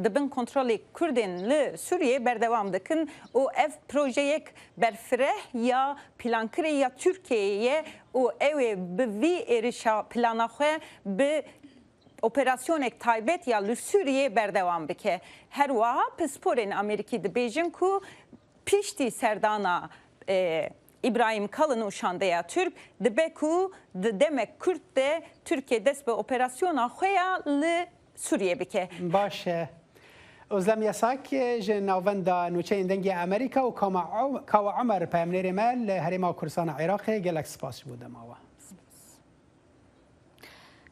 دبن کنترل کردن لی سوریه بردوام دکن و اف پروژه یک برفره یا پلانکری یا ترکیه و اوی به وی ایرشا پلانخواه به operasyonek taybet ya li Sûriyê berdewam bike. Her wiha pisporên Amerîkî dibêjin ku piştî serdana İbrahim Kalın û şandeya Türk dibe ku di demek Kürt de Türkiye dest bi operasyona xwe ya li Sûriyê bike. Baş e. Özlem Yasak ji navenda nûçeyên dengê Amerîka û Kawa Umer peyamnêrê me li Herêma Kurdistana Iraqê gelek spas bû dema we.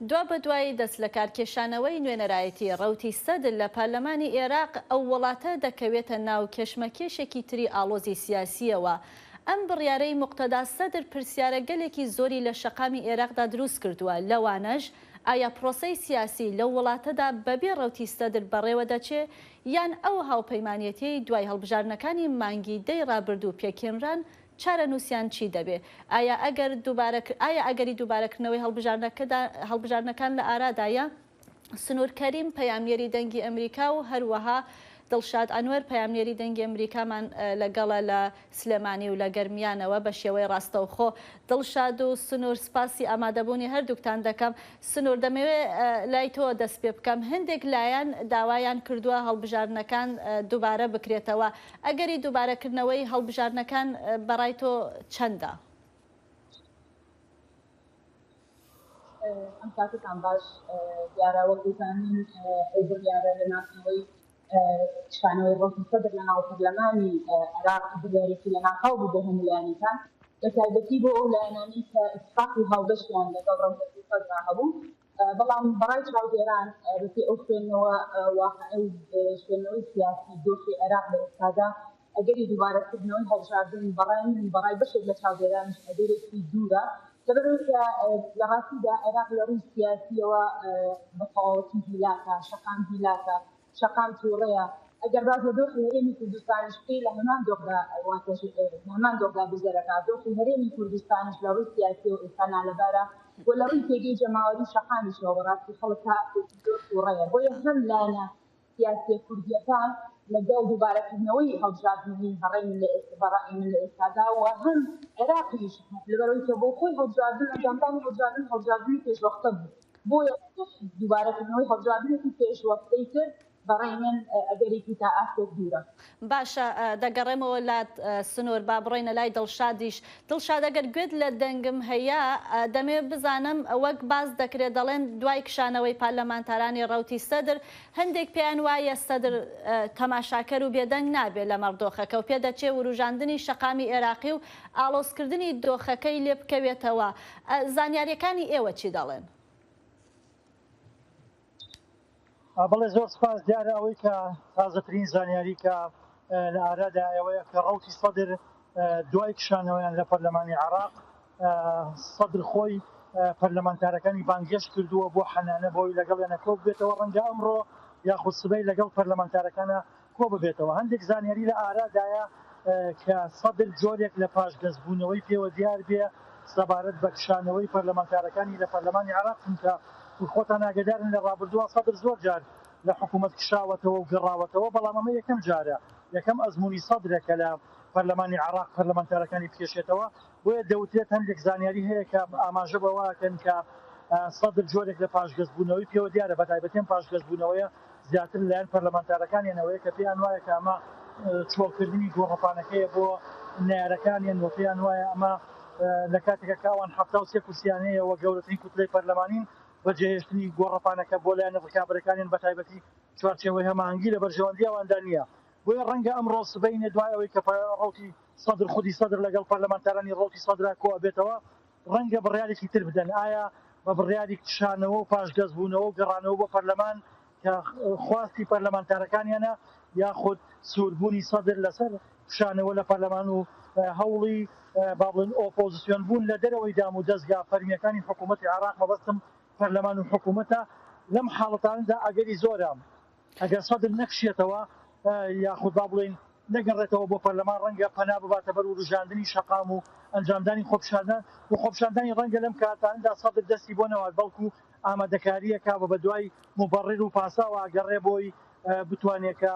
دوا بە دوای دەست لە کارکێشانەوەی نوێنەرایەتی ڕەوتی سەدر لە پارلەمانی عێراق ئەو وڵاتە دەکەوێتە ناو کێشمەکێشێکی تری ئاڵۆزی سیاسیەوە. ئەم بڕیارەی موقتەدا سەدر پرسیارە گەلێکی زۆری لە شەقامی عێراقدا دروست کردووە لەوانەش ئایا پرۆسەی سیاسی لەو وڵاتەدا بەبێ ڕەوتی سەدر بەڕێوە دەچێ یان ئەو هاوپەیمانیەتی دوای هەڵبژارنەکانی مانگی دەی ڕابردوو پێکێنران چارە نووسیان چی دەبێ؟ ئایا ئەگەری دووبارەکردنەوەی هەڵبژارنەکان لە ئارادایە؟ سنوور کەریم پەیامنێری دەنگی ئەمریکا و هەروەها دڵشاد ئەنوەر پەیامنێری دەنگی ئەمریکامان لەگەڵە لە سلێمانی و لە گەرمیانەوە بە شێوەی ڕاستەوخۆ. دڵشاد و سنوور سپاسی ئامادەبوونی هەردووکتان دەکەم. سنوور دەمەوێت لای تۆ دەست پێ بکەم. هەندێک لایەن داوایان کردووە هەڵبژارنەکان دووبارە بکرێتەوە. ئەگەری دووبارەکردنەوەی هەڵبژارنەکان بەڕای تۆ چەندە؟ ئەم کاتتان باش دیارە وەکوزانین ئەو بڕیارە لە ناسنەوەی شانەوەی ڕۆژی سەدر لە ناو پەرلەمانی عێراق بڕیارێکی لە ناکاو بوو بۆ هەموو لایەنەکان بە تایبەتی بۆ ئەو لایەنانی کە ئیتفاقی هاوبەشیان لەگەڵ ڕەوتی سەدرا هەبوو بەڵام بەڕای چاودێران بەپێی ئەو شوێنەوە واقعی شوێنەوەی سیاسی دۆخی عێراق لە ئێستادا ئەگەری دووبارەکردنەوەی هەڵبژاردن بەڕای بەشێک لە چاودێرانش ئەگەرێکی دوورە لەبەرەوەی لە ڕاستیدا عێراق لە ڕووی سیاسیەوە بەتەواوەتی هیلاکە، شەقام هیلاکە، شەقام تووڕەیە. ئەگەر باز لە دۆخی هەرێمی کوردستانش بکەی لە هەمان دۆخدا گوزەرەکە. دۆخی هەرێمی کوردستانش لە ڕووی سیاسی و ئێستا نالەبارە و لە ڕووی پێگەی جەماوەری شەقامیشەوە بەڕاستی خەڵک زۆر تووڕەیە. بۆیە هەم لایەنە سیاسی کوردیەکان لەگەڵ دووبارەکردنەوەی هەڵبژاردننی هەڕێی من لە ئێستادا و هەم عێراقیش لەبەرەوەی کە بۆ خۆی هەڵبژاردن ئەنجامدانی هەڵبژاردننی پێشوەختە بوو. بۆیە دووبارەکردنەوەی هەڵبژاردنێکی پێشوەختەی کرد بەڕێی من ئەگەرێکی تا ئاستێک دوورە. باشە دەگەڕێمەوە لات سنوور با بڕۆینە لای دڵشادیش. دڵشاد ئەگەر گوێت لە دەنگم هەیە دەمێ بزانم وەک باز دەکرێت دەڵێن دوای کشانەوەی پارلەمانتارانی ڕەوتی سەدر هەندێک پێیان وایە سەدر تەماشاکەر و بێدەنگ نابێت لە مەڕدۆخەکە و پێ دەچێت وروژاندنی شەقامی عێراقی و ئاڵۆزکردنی دۆخەکەی لێ بکەوێتەوە. زانیاریەکانی ئێوە چی دەڵێن؟ بەڵێ زۆر سپاس دیارە ئەوەی کە تازەترین زانیاری کە لە ئارادا ئەوەیە کە ڕەوتی سەدر دوای کشانەوەیان لە پەرلەمانی عێراق سەدر خۆی پەرلەمانتارەکانی بانگێشت کردووە بۆ حەنانە بۆی لەگەڵیانە کۆ ببێتەوە ڕەنگە ئەمڕۆ یاخود سبەی لەگەڵ پەرلەمانتارەکانە کۆ ببێتەوە. هەندێک زانیاری لە ئارادایە کە سەدر جۆرێک لە پاشگەزبوونەوەی پێوە دیار بێ سەبارەت بە کشانەوەی پەرلەمانتارەکانی لە پەرلەمانی عێراق کە خۆتان ئاگادارن لە ڕابردووە سەدر زۆر جار لە حکوومەت کشاوەتەوە و گەڕاوەتەوە، بەڵام ئەمە یەکەم جارە یەکەم ئەزمموی سەدرێکە لە پەرلەمانی عێراق پەرلەمانتارەکانی بکێشێتەوە. بۆیە دەوترێت هەندێک زانیاری هەیە کە ئاماژە بەواکەن کە سەدر جۆرێک لە پاشگەزبوونەوەی پێوە دیارە بەتایبەتێن پاشگەزبوونەوەیە زیاتر لایەن پەرلەمانتارەکانیانەوەی کە پێیان وایە کە ئەمە چۆڵکردنی گۆڕەپانەکەیە بۆ نایارەکانیان و پێیان وایە ئەمە لە کاتێکە کاوان 73 کورسیانەیەوە گەورەترین کوتلەی پەرلەمانین بەجێهێشتنی گۆڕەپانەکە بۆ لایەنە ڕکابەرەکانیان بەتایبەتی چوارچێوەی هەماهەنگی لە بەرژەوەندی ئەواندا نییە. بۆیە ڕەنگە ئەمڕۆ سبەینە دوای ئەوەی کە ڕەوتی سەدر خودی سەدر لەگەڵ پەرلەمانتارانی ڕەوتی سەدرا کۆ ئەبێتەوە ڕەنگە بڕیارێکی تر بدەن. ئایا بە بڕیاری کشانەوە و پاشگەزبوونەوە و گەڕانەوە بۆ پەرلەمان کە خواستی پەرلەمانتارەکانیانە یاخود سووربوونی سەدر لەسەر کشانەوە لە پەرلەمان و هەوڵی با بڵێن ئۆپۆزیسیۆن بوون لە دەرەوەی دام و دەستگا فەرمیەکانی حکوومەتی عێراق مەبەستم پەرلەمان و حکوومەتە. لەم حاڵەتاندا ئەگەری زۆرە ئەگەر سەدر نەکشێتەوە یاخود با بڵێن نەگەڕێتەوە بۆ پەرلەمان ڕەنگە پەنا بباتە بەر وروژاندنی شەقام و ئەنجامدانی خۆپشاندان و خۆپشاندانی ڕەنگە لەم کاتاندا سەدر دەستی بۆ نەوات بەڵکو ئامادەکاریەکە بە دوای مبەڕیر و پاساوە ئاگەڕێ بۆی بتوانێت کە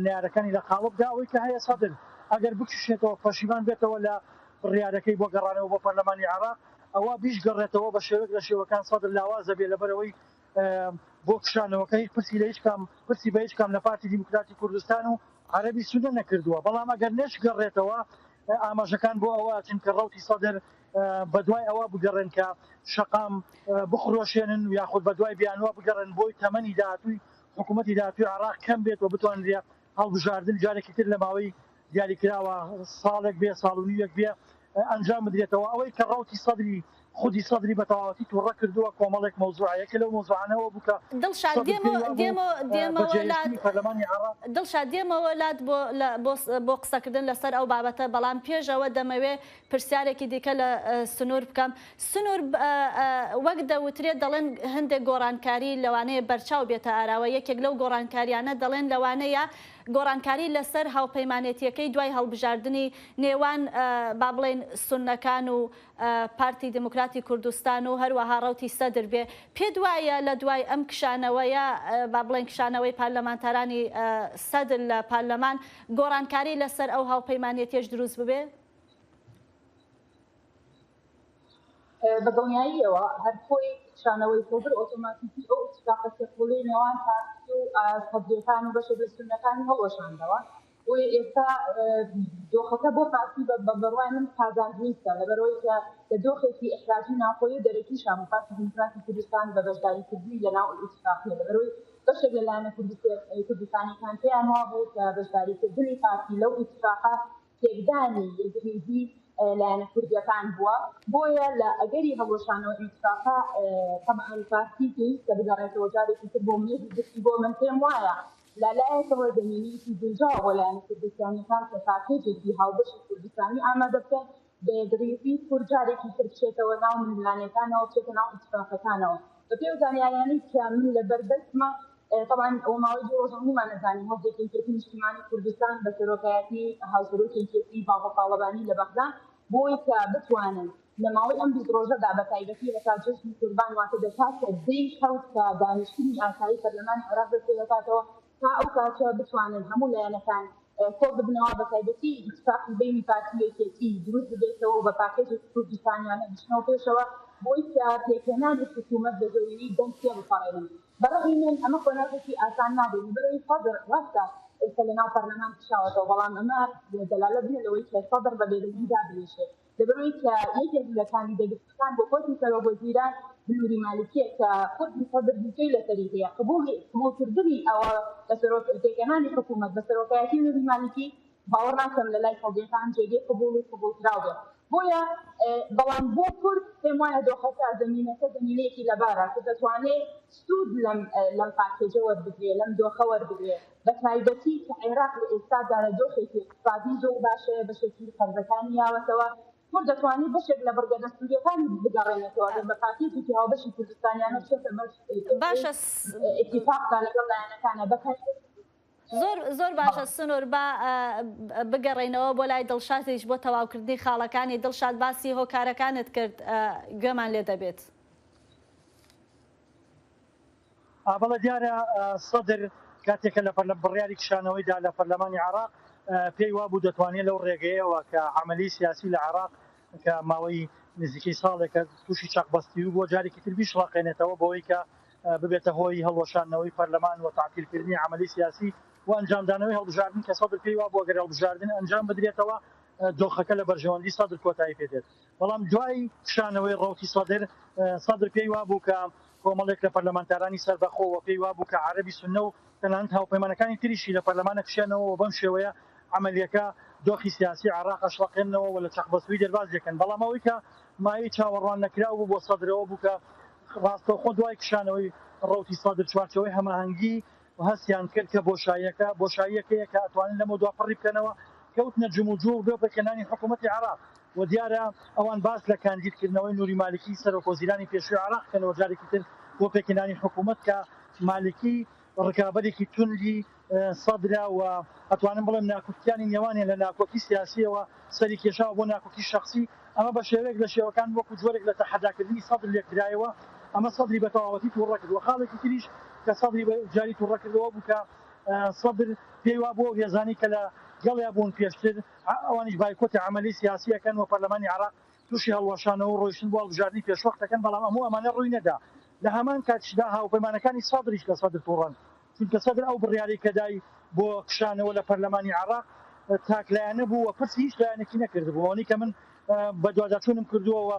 نارەکانی لە قاڵبدا ئەوەی کە هەیە سەدر ئەگەر بکشێتەوە پەشیمان بێتەوە لە بڕیارەکەی بۆ گەڕانەوە بۆ پەرلەمانی عێراق ئەوە بیش گەڕێتەوە بە شێوەیەک لە شێوەکان سەدر لاوازە بێ لەبەرەوەی بۆ کشانەوەکە هیچ پرسی لە هیچ پرسی بە هیچ کام لە پارتی دیموکراتی کوردستان و عەرەبی سوودە نەکردووە. بەڵام ئەگەر نەش گەڕێتەوە ئاماژەکان بۆ ئەوە چونکە ڕەوتی سەدر بە دوای ئەوە بگەڕێن کە شەقام بخرۆشێنن و یاخود بە دوای بیانوە بگەڕن بۆی تەمەنی داهاتووی حکوومەتی داهاتووی عێراق کەم بێت و بتوانرێت هەڵبژاردن جارێکی تر لە ماوەی دیاریکراوە ساڵێک بێ ساڵ و نیوەک بێ ئەنجام بدرێتەوە. ئەوەی کە ڕەوتی سەدری خودی سەدری بە تەواوەتی تووڕە کردووە کۆمەڵێک مۆزوعەیەکە لەو مۆزوعانەوە بووکە دڵشاد دێمەوە لات بۆ قسەکردن لەسەر ئەو بابەتە، بەڵام پێشەوە دەمەوێت پرسیارێکی دیکە لە سنوور بکەم. سنوور وەک دەوترێت دەڵێن هەندێک گۆڕانکاری لەوانەیە بەرچاو بێتە ئاراوە، یەکێک لەو گۆڕانکاریانە دەڵێن لەوانەیە گۆڕانکاری لەسەر هاوپەیمانێتیەکەی دوای هەڵبژاردننی نێوان با بڵێن سوننەکان و پارتی دموکراتی کوردستان و هەروەها ڕەوتی سەدر بێ. پێ دوایە لە دوای ئەم کشانەوەیە با بڵێن کشانەوەی پارلەمانتارانی سەدر لە پارلەمان گۆڕانکاری لەسەر ئەو هاوپەیمانێتیەش دروست ببێ؟ بەدڵنیاییەوە هەر خۆی کشانەوەی سەدر ئۆتۆماتیکی ئەو اتفاقە سێقۆڵی نێوان پارتی و سەدرەکان و بەشە سوننەکانی هەڵوەشاندەوە. وی ئێستا دۆخەکە بۆ پارتی بە بەڕوای من قازاندنیستە لەبەرەوەی کە لە دۆخێکی ئەحراجی ناوخۆیی و دەرەکی شام پارتی دیموکراتی کوردستان بە بەشداریکردنی لە ناو ئیتفاقیە لەبەرەوەی بەشێک لە لایەنە کوردستانیەکان پێیان وا بوو کە بەشداریکردنی پارتی لەو ئیتفاقە تێکدانی یەکگرتووی لایەنە کوردیەکان بووە. بۆیە لە ئەگەری هەڵوەشانەوە ئیتفاقە طبعاً پارتی پێویستە بگەڕێتەوە جارێکی تر بۆ مێژی دەستی بۆ من پێم وایە لەلایەکەوە دەمێنێتی گونجاو بۆ لایەنە کوردستانیەکان کە پاکێجێکی هاوبەشی کوردستانی ئامادە بکەن بێگریزی پورجارێکی تر بچێتەوە ناو ملانەکانەوە بچێتە ناو ئیتفاقەکانەوە بە پێ زانیاریانی کە من لە بەردەستمە طبعا ئەو ماوەی دوو ڕۆژە هەمومان نەزانین هەڵبژێرکێکی یەکێتی نیشتیمانی کوردستان بە سەرۆکایەتی هاوسەرۆکێکی باغ پاڵەوانی لە بەغدا بۆی کە بتوانن لە ماوەی ئەم 20 ڕۆژەدا بە تایبەتی لە کات جەژنی قوربان واتە دەکاتە دەی خەوت کە دانیشتنی ئاسایی پەرلەمانی عێراق دەست پێ دەکاتەوە تا ئەو کاتە بتوانن هەموو لایەنەکان کۆ ببنەوە بە تایبەتی ئیتفاقی بینی پارتی یەکێتی دروست ببێتەوە بە پاکێجی کوردستانیانە بچنەوە پێشەوە بۆی کە پێکهێنانی حکوومەت بە زۆرینەی دەنگ پێ بپەڕێنن بەڕێی من ئەمە خۆناکێکی ئاسان نابێت بەرەوەی سەدر ڕاستە ئێستا لەناو پەرلەمان پیشاوەتەوە بەڵام ئەمە دەلالەت بێت لەوەی کە سەدر بە بێدەنگی دابنێشێت لەبەرەوەی کە یەکێک لە کاندیدەگرتەکان بۆ پۆستی سەرۆکوەزیران بنووری مالکیە کە خودی سەدر دووکەی لەسەری هەیە قبولکردنی ئەوە لە پێکهێنانی حکوومەت بە سەرۆکایەتی نووری مالکی باوەڕ ناکەم لە لای خەڵکیەکان جێگەی قبولکراو بێت بۆیە بەڵام بۆ کورد پێم وایە دۆخەکە زەمینەکە زەمینەیەکی لەبارە کە دەتوانێت سوود لەم پاکێجە وەربگرێ لەم دۆخە وەربگرێ بە تایبەتی کە عێراق لە ئێستادا لە دۆخێکی اقتصادی زۆر باشەیە بەشێکی قەرزەکانی یاوەتەوە کورد دەتوانێت بەشێک لە بەرگە دەستوریەکانی بگەڕێنێتەوە بە پاکێجی هاوبەشی کوردستانیانە بچێتە باشە ئیتیفاقدا لەگەڵ لایەنەکانە بەکارێت زۆر باشە سنوور بە بگەڕێنەوە بۆ لای دڵشادیش بۆ تەواوکردنی خاڵەکانی دڵشاد باسی هۆکارەکانت کرد گوێمان لێ دەبێت بەڵێ دیارە سەدر کاتێکە لە بڕیاری کشانەوەیدا لە پەرلەمانی عێراق پێی وابوو دەتوانێت لەو ڕێگەیەوە کە عملی سیاسی لە عێراق کە ماوەی نزیکەی ساڵێکە تووشی چاقبەستی و بۆ جارێکی تر بیشڵاقێنێتەوە بەوەی کە ببێتە هۆی هەڵوەشانەوەی پەرلەمان و تعطیلکردنی عملی سیاسی و ئەنجامدانەوەی هەڵبژاردن کە سەدر پێی وابوو ئەگەر هەڵبژاردن ئەنجام بدرێتەوە دۆخەکە لە بەرژەوەندی سەدر کۆتایی پێدێت بەڵام دوای کشانەوەی ڕەوتی سەدر پێی وابوو کە کۆمەڵێک لە پەرلەمانتارانی سەربەخۆوە پێی وابوو کە عەرەبی سوننە و تەنانەت هاوپەیمانەکانی تریشی لە پەرلەمانە کشێنەوە و بەم شێوەیە عملیەکە دۆخی سیاسی عێراق ئەشڵەقێنەوە و لە چەقبەستووی دەرباز دەکەن بەڵام ئەوەی کە مای چاوەڕوان نەکراو بوو بۆ سەدرەوە بوو کە ڕاستەوخۆ دوای کشانەوەی ڕەوتی سەدر چوارچەوەی هەماهەنگی و هەستیان کرد کە بۆشاییەکەیە کە ئەتوانن لەمە دوپەڕی بکەنەوە کەوتنە جموجوڵ بێ پێکهێنانی حکوومەتی عێراق و دیارە ئەوان باس لە کاندیدکردنەوەی نووری مالکی سەرۆکوەزیرانی پێشووی عێراق بکەنەوە جارێکی تر بۆ پێکهێنانی حکوومەت کە مالکی ڕکابەرێکی توندی سەدرا و ئەتوانم بڵێم ناکۆکیانی نێوانیان لە ناکۆکی سیاسیەوە سەری کێشاوە بۆ ناکۆکی شخصی ئەمە بە شێوەیەک لە شێوەکان وەکو جۆرێک لە تەحەداکردنی سەدر لێکرایەوە ئەمە سەدری بە تەواوەتی تووڕە کرد و خاڵێکی تریش کە سەدری جاری تووڕە کردەوە بوو کە سەدر پێی وا بۆ هێزانی کە لە گەڵیا بوون پێشتر ئەوانیش بایکۆتی عملی سیاسیەکەن و پەرلەمانی عێراق تووشی هەڵوەشانەوە و ڕۆیشتن بۆ هەڵبژاردننی پێشوەختەکەن بەڵام هەموو ئەمانە ڕووی نەدا لە هەمان کاتیشدا هاوپەیمانەکانی سەدریش لە سەدر تووڕەن چونکە سەدر ئەو بڕیاری کەدای بۆ کشانەوە لە پەرلەمانی عێراق تاکلایانە بوو و پرسی هیچ لایەنێکی نەکردبوو ئەوەی کە من بە دوواداچوونم کردووەوە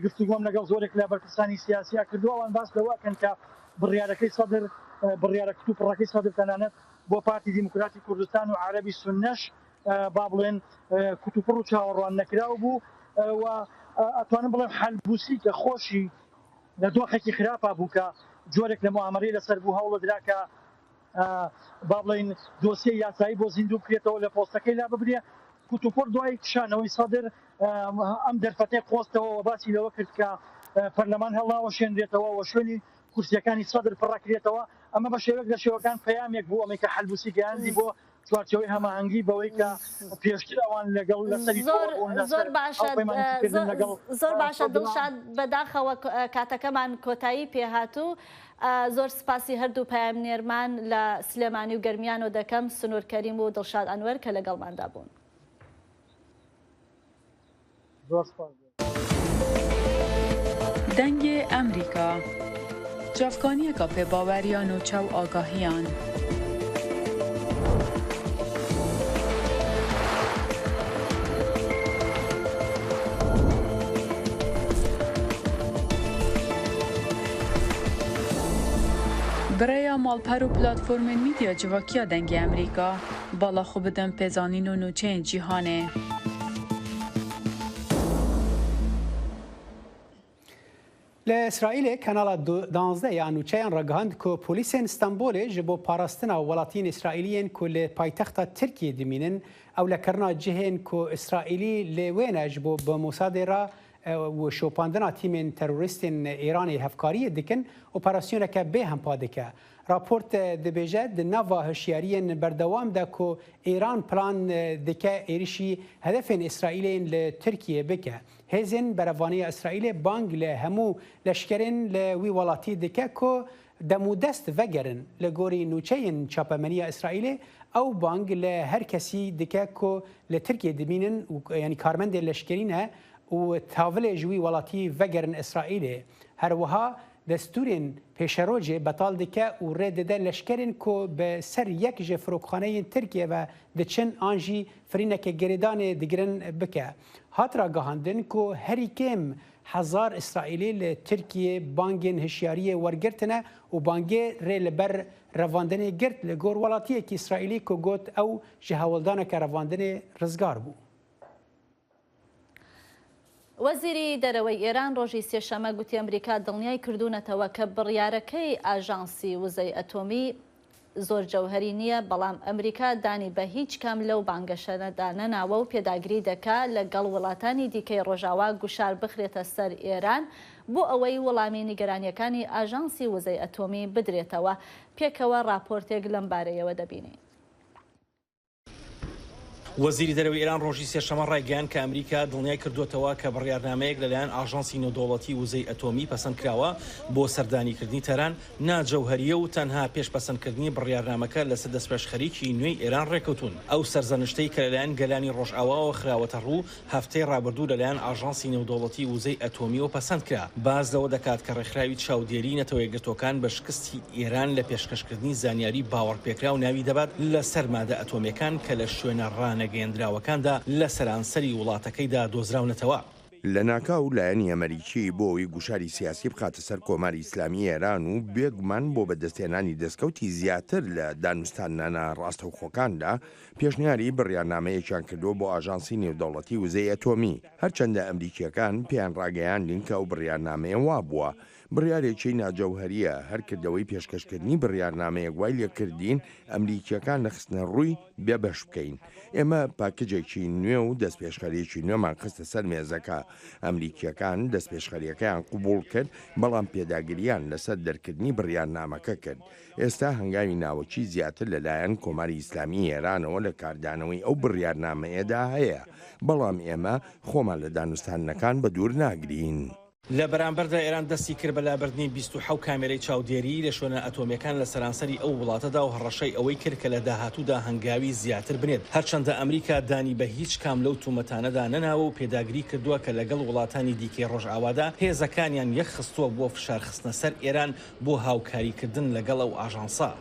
گفتوگۆم لەگەڵ زۆرێک لە بەرپرسانی سیاسیا کردووە ئەوان باس لەوەکەن کە بڕیارەکەی سەدر بڕیارە کتوپڕەکەی سەدر تەنانەت بۆ پارتی دیموکراتی کوردستان و عەرەبی سوننەش با بڵێن کتوپڕ و چاوەڕوان نەکراو بوو و ئەتوانم بڵێم حەلبوسی کە خۆشی لە دۆخێکی خراپە بوو کە جۆرێک لە موامەرەی لەسەر بوو هەوڵە درا کە با بڵێن دۆسیە یاسایی بۆ زیندوو بکرێتەوە لە پۆستەکەی لا ببرێ کتوپڕ دوای کشانەوەی سەدر ئەم دەرفەتەی قۆستەوە و باسی لەوە کرد کە پەرلەمان هەڵاوە شوێنرێتەوە و شوێنی کورسیەکانی سەدر پڕەکرێتەوە ئەمە بە شێوەیەک لە شێوەکان پەیامێک بوو ئەمەی کە حەلبوسی گەیاندی بۆ چوارچەوەی هەماهەنگی بەوەی کە پێشتر ئەوان لەگەڵ لەسەری زۆر باشە دڵشاد بەداخەوە کاتەکەمان کۆتایی پێهاتوو زۆر سپاسی هەردوو پایامنێرمان لە سلێمانی و گەرمیان و دەکەم سنوور کەریم و دڵشاد ئەنوەر کە لەگەڵماندا بوون. دەنگێ ئەمریکا جافکانیەکە پێباوەریان و چاو ئاگاهیان. برای مالپەر و پلاتفۆرمên میدیا civakîya dengê Amerîka bala xwe bidin pêzanîn û nûçeyên cîhanê. لإسرائيل كانال 12 يعني نوچيان رگهاند كو بوليسين اسطنبول جبو باراستنا ولاتين إسرائيليين كل بايتخت تركيا دمينن أو لكرنا جهين كو إسرائيلي لوين جبو بمصادرة وشوپاندنا تیمین تروریستین ایرانی هفکاری دکن اپراسیون که به هم پادکه راپورت دبیجه د نوا هشیارین بردوام ده کو ایران پلان دکه ایریشی هدف اسرائیل ل ترکیه بکه هزن بروانی اسرائیل بانگ له همو لشکرین ل وی ولاتی دکه کو دمو دست وگرن لگوری نوچین چاپمنی اسرائیل او بانگ له هر کسی دکه کو ل ترکیه دمینن یعنی کارمند لشکرینه و تاول جوی ولاتی وگرن اسرائیل هر وها دستورین پیشروجه بطال دکه و رد ده لشکرین کو به سر یک جفروکخانه ترکیه و دچن آنجی فرینک گریدان دگرن بکه هات را گهاندن کو هری کم هزار اسرائیلی لترکیه بانگین هشیاری ورگرتنه و بانگی ریل بر رواندن گرت لگور ولاتی که اسرائیلی کو گوت او جهولدان که رواندن رزگار بو وەزیری دەرەوەی ئێران ڕۆژی سێشەمە گوتی ئەمریکا دڵنیای کردوونەتەوە کە بڕیارەکەی ئاژانسی وزەی ئەتۆمی زۆر جەوهەری نییە بەڵام ئەمریکا دانی بە هیچ کام لەو بانگەشەدا نەناوە و پێداگری دەکا لەگەڵ وڵاتانی دیکەی ڕۆژاوا گوشار بخرێتە سەر ئێران بۆ ئەوەی وەڵامی نیگەرانیەکانی ئاژانسی وزەی ئەتۆمی بدرێتەوە پێکەوە راپۆرتێک لەم بارەیەوە دەبینی. وەزیری دەرەوەی ئێران ڕۆژی سێشەمە ڕایگەیاند کە ئەمریکا دڵنیای کردوتەوە کە بڕیارنامەیەک لەلایەن ئاژانسی نێودەوڵەتی وزەی ئەتۆمی پەسەندکراوە بۆ سەردانیکردنی تەران ناجەوهەریە و تەنها پێش پەسەندکردنی بڕیارنامەکە لەسەر دەستپێش خەریکی نوێی ئێران ڕێکەوتون ئەو سەرزەنشتەی کە لەلایەن گەلانی ڕۆژئاواوە خراوەتە ڕوو هەفتەی ڕابردوو لەلایەن ئاژانسی نێودەوڵەتی وزەی ئەتۆمیەوە پەسەندکرا باز لەوە دەکات کە ڕێکخراوی چاودێری نەتەوەی گرتوەکان بە شکستی ئێران لە پێشکەشکردنی زانیاری باوەڕپێکرا و ناوی دەبات لەسەر مادە ئەتۆمیەکان کە لە شوێنە ڕانەگەیەندراوەکاندا لە سەرانسەری وڵاتەکەیدا دۆزراونەتەوە. لە ناکاو لایەنی ئەمریکی بۆ ئەوی گوشاری سیاسی بخاتە سەر کۆماری ئیسلامی ئێران و بێگومان بۆ بەدەستێنانی دەستکەوتی زیاتر لە دانوستانانە ڕاستەوخۆکاندا پێشنیاری بڕیارنامەیەکیان کردو بۆ ئاژانسی نێودەوڵەتی وزەی ئەتۆمی هەرچەندە ئەمریکیەکان پێیان ڕاگەیاندین کە ئەو بڕیارنامەیە وا بووە بڕیارێکی ناجەوهەریە هەر کردەوەی پێشکەشکردنی بڕیارنامەیە گوای لێکردین ئەمریکیەکان لەخستنە ڕووی بێبەش بکەین ئێمە پاکجێکی نوێ و دەستپێشخەریەکی نوێمان خستە سەر مێزەکە ئەمریکیەکان دەستپێشخەریەکەیان قوبوڵ کرد بەڵام پێداگریان لەسەر دەرکردنی بڕیارنامەکە کرد ئێستا هەنگاوی ناوەکی زیاتر لەلایەن کۆماری ئیسلامی ئێرانەوە لە کاردانەوەی ئەو بڕیارنامەیەدا هەیە بەڵام ئێمە خۆمان لە دانوستانەکان بە دوور ناگرین. لە بەرامبەردا ئێران دەستی کرد بە لابردنی 27 کامێرەی چاودێری لە شوێنە ئەتۆمیەکان لە سەرانسەری ئەو وڵاتەدا و هەڕەشەی ئەوەی کرد کە لە داهاتوودا هەنگاوی زیاتر بنێت هەرچەندە ئەمریکا دانی بە هیچ کام لەو تومەتانەدا نەناوە و پێداگری کردووە کە لەگەڵ وڵاتانی دیکەی ڕۆژئاوادا هێزەکانیان یەک خستووە بۆ فشارخستنە سەر ئێران بۆ هاوکاریکردن لەگەڵ ئەو ئاژانسا.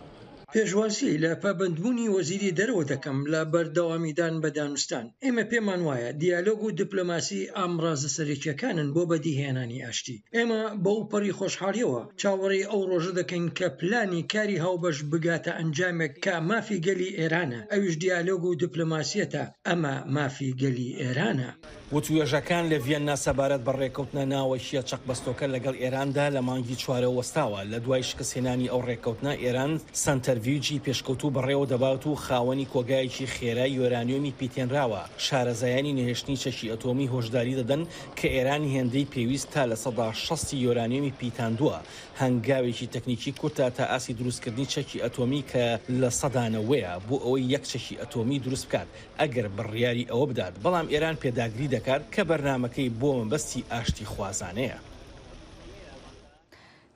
پێشواسی لە پابندبوونی وەزیری دەرەوە دەکەم لە بەردەوامیدان بە دانوستان ئێمە پێمان وایە دیالۆگ و دیپلۆماسی ئامڕازە سەرەکیەکانن بۆ بەدیهێنانی ئاشتی ئێمە بەو پەڕی خۆشحاڵیەوە چاوەڕێی ئەو ڕۆژە دەکەین کە پلانی کاری هاوبەش بگاتە ئەنجامێک کە مافی گەلی ئێرانە ئەویش دیالۆگ و دیپلۆماسیەتە ئەمە مافی گەلی ئێرانە. وتوێژەکان لە ڤێننا سەبارەت بە ڕێکەوتنە ناوەشیە چەقبەستۆکە لەگەڵ ئێراندا لە مانگی چوارەوە وەستاوە لە دوای شکستهێنانی ئەو ڕێکەوتنە ئێران سەنتەرویجی پێشکەوتوو بەڕێوە دەبات و خاوەنی کۆگایەکی خێرای یۆرانیۆمی پیتێنراوە شارەزایانی نەهێشتنی چەکی ئەتۆمی هۆشداری دەدەن کە ئێرانی هێندەی پێویست تا لە 160 یۆرانیۆمی پیتاندووە هەنگاوێکی تەکنیکی کورتە تا ئاسی دروستکردنی چەکی ئەتۆمی کە لە سەدانەوەیە بۆ ئەوەی یەک چەکی ئەتۆمی دروست بکات ئەگەر بڕیاری ئەوە بدات بەڵام ئێران پێداگری دەکات کە بەرنامەکەی بۆ مەبەستی ئاشتی خوازانەیە.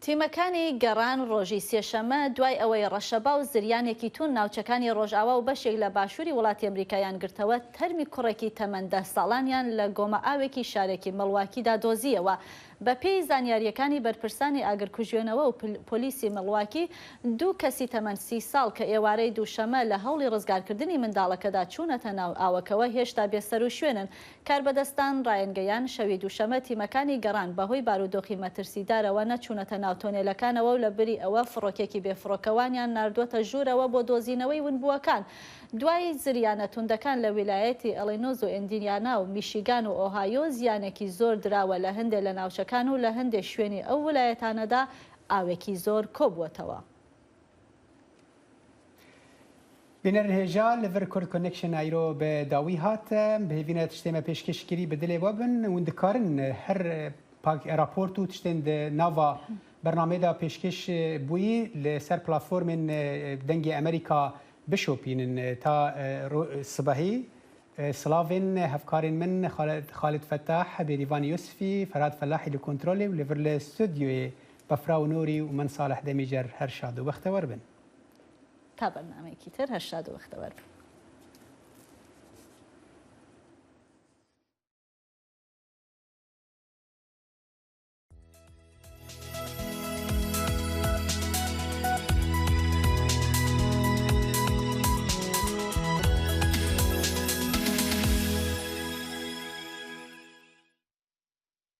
تیمەکانی گەڕان ڕۆژی سێشەمە دوای ئەوەی ڕەشەبا و زریانێکی تون ناوچەکانی ڕۆژئاوا و بەشێک لە باشووری وڵاتی ئەمریکایان گرتەوە تەرمی کوڕێکی تەمەندە ساڵانیان لە گۆمە ئاوێکی شارێکی مڵواکیدا دۆزیەوە. بە پێی زانیاریەکانی بەرپرسانی ئاگرکوژێنەوە و پۆلیسی مڵواکی دوو کەسی تەمەند 30 ساڵ کە ئێوارەی دووشەمە لە هەوڵی ڕزگارکردنی منداڵەکەدا چوونەتە ناو ئاوەکەوە هێشتا بێسەر و شوێنن کاربەدەستان ڕایەنگەیان شەوی دووشەمە تیمەکانی گەڕان بەهۆی بارودۆخی مەترسیدارەوە نەچوونەتە ناو تۆنێلەکانەوە و لە بری ئەوە فڕۆکێکی بێفڕۆکەوانیان ناردووەتە ژوورەوە بۆ دۆزینەوەی ونبووەکان. دوای زریانە توندەکان لە ویلایەتی ئەلینۆز و ئیندیانا و میشیگان و ئۆهایۆ زیانێکی زۆر دراوە لە هەندێک لە ناوچەکان وڵاتەکان و لە هەندێک شوێنی ئەو ویلایەتانەدا ئاوێکی زۆر کۆبووەتەوە. بینەرهێژا لەڤەر کورد کۆنێکشن ئایرۆ بە داوی هاتە بهێڤینە تشتێمە پێشکەشکری بدلێ وەبن ون دکارن هەر راپۆرت و تشتێن ناوا بەرنامەیەدا پێشکەش بووی لەسەر پلاتفۆرمên دەنگی ئەمریکا بشۆپینن تا سبەهی سلاڤên هەفکارên من خالد فتاح بێریڤان یوسفی فرهاد فلاحی لە کۆنترۆلێ و لەڤەر لە ستودیۆیê بەفرا و نۆری و من ساڵح دەمیجەر هەر شاد و بەختەوەر بن. تا بەرنامەیەکی تر هەر شاد و بەختەوەر بن.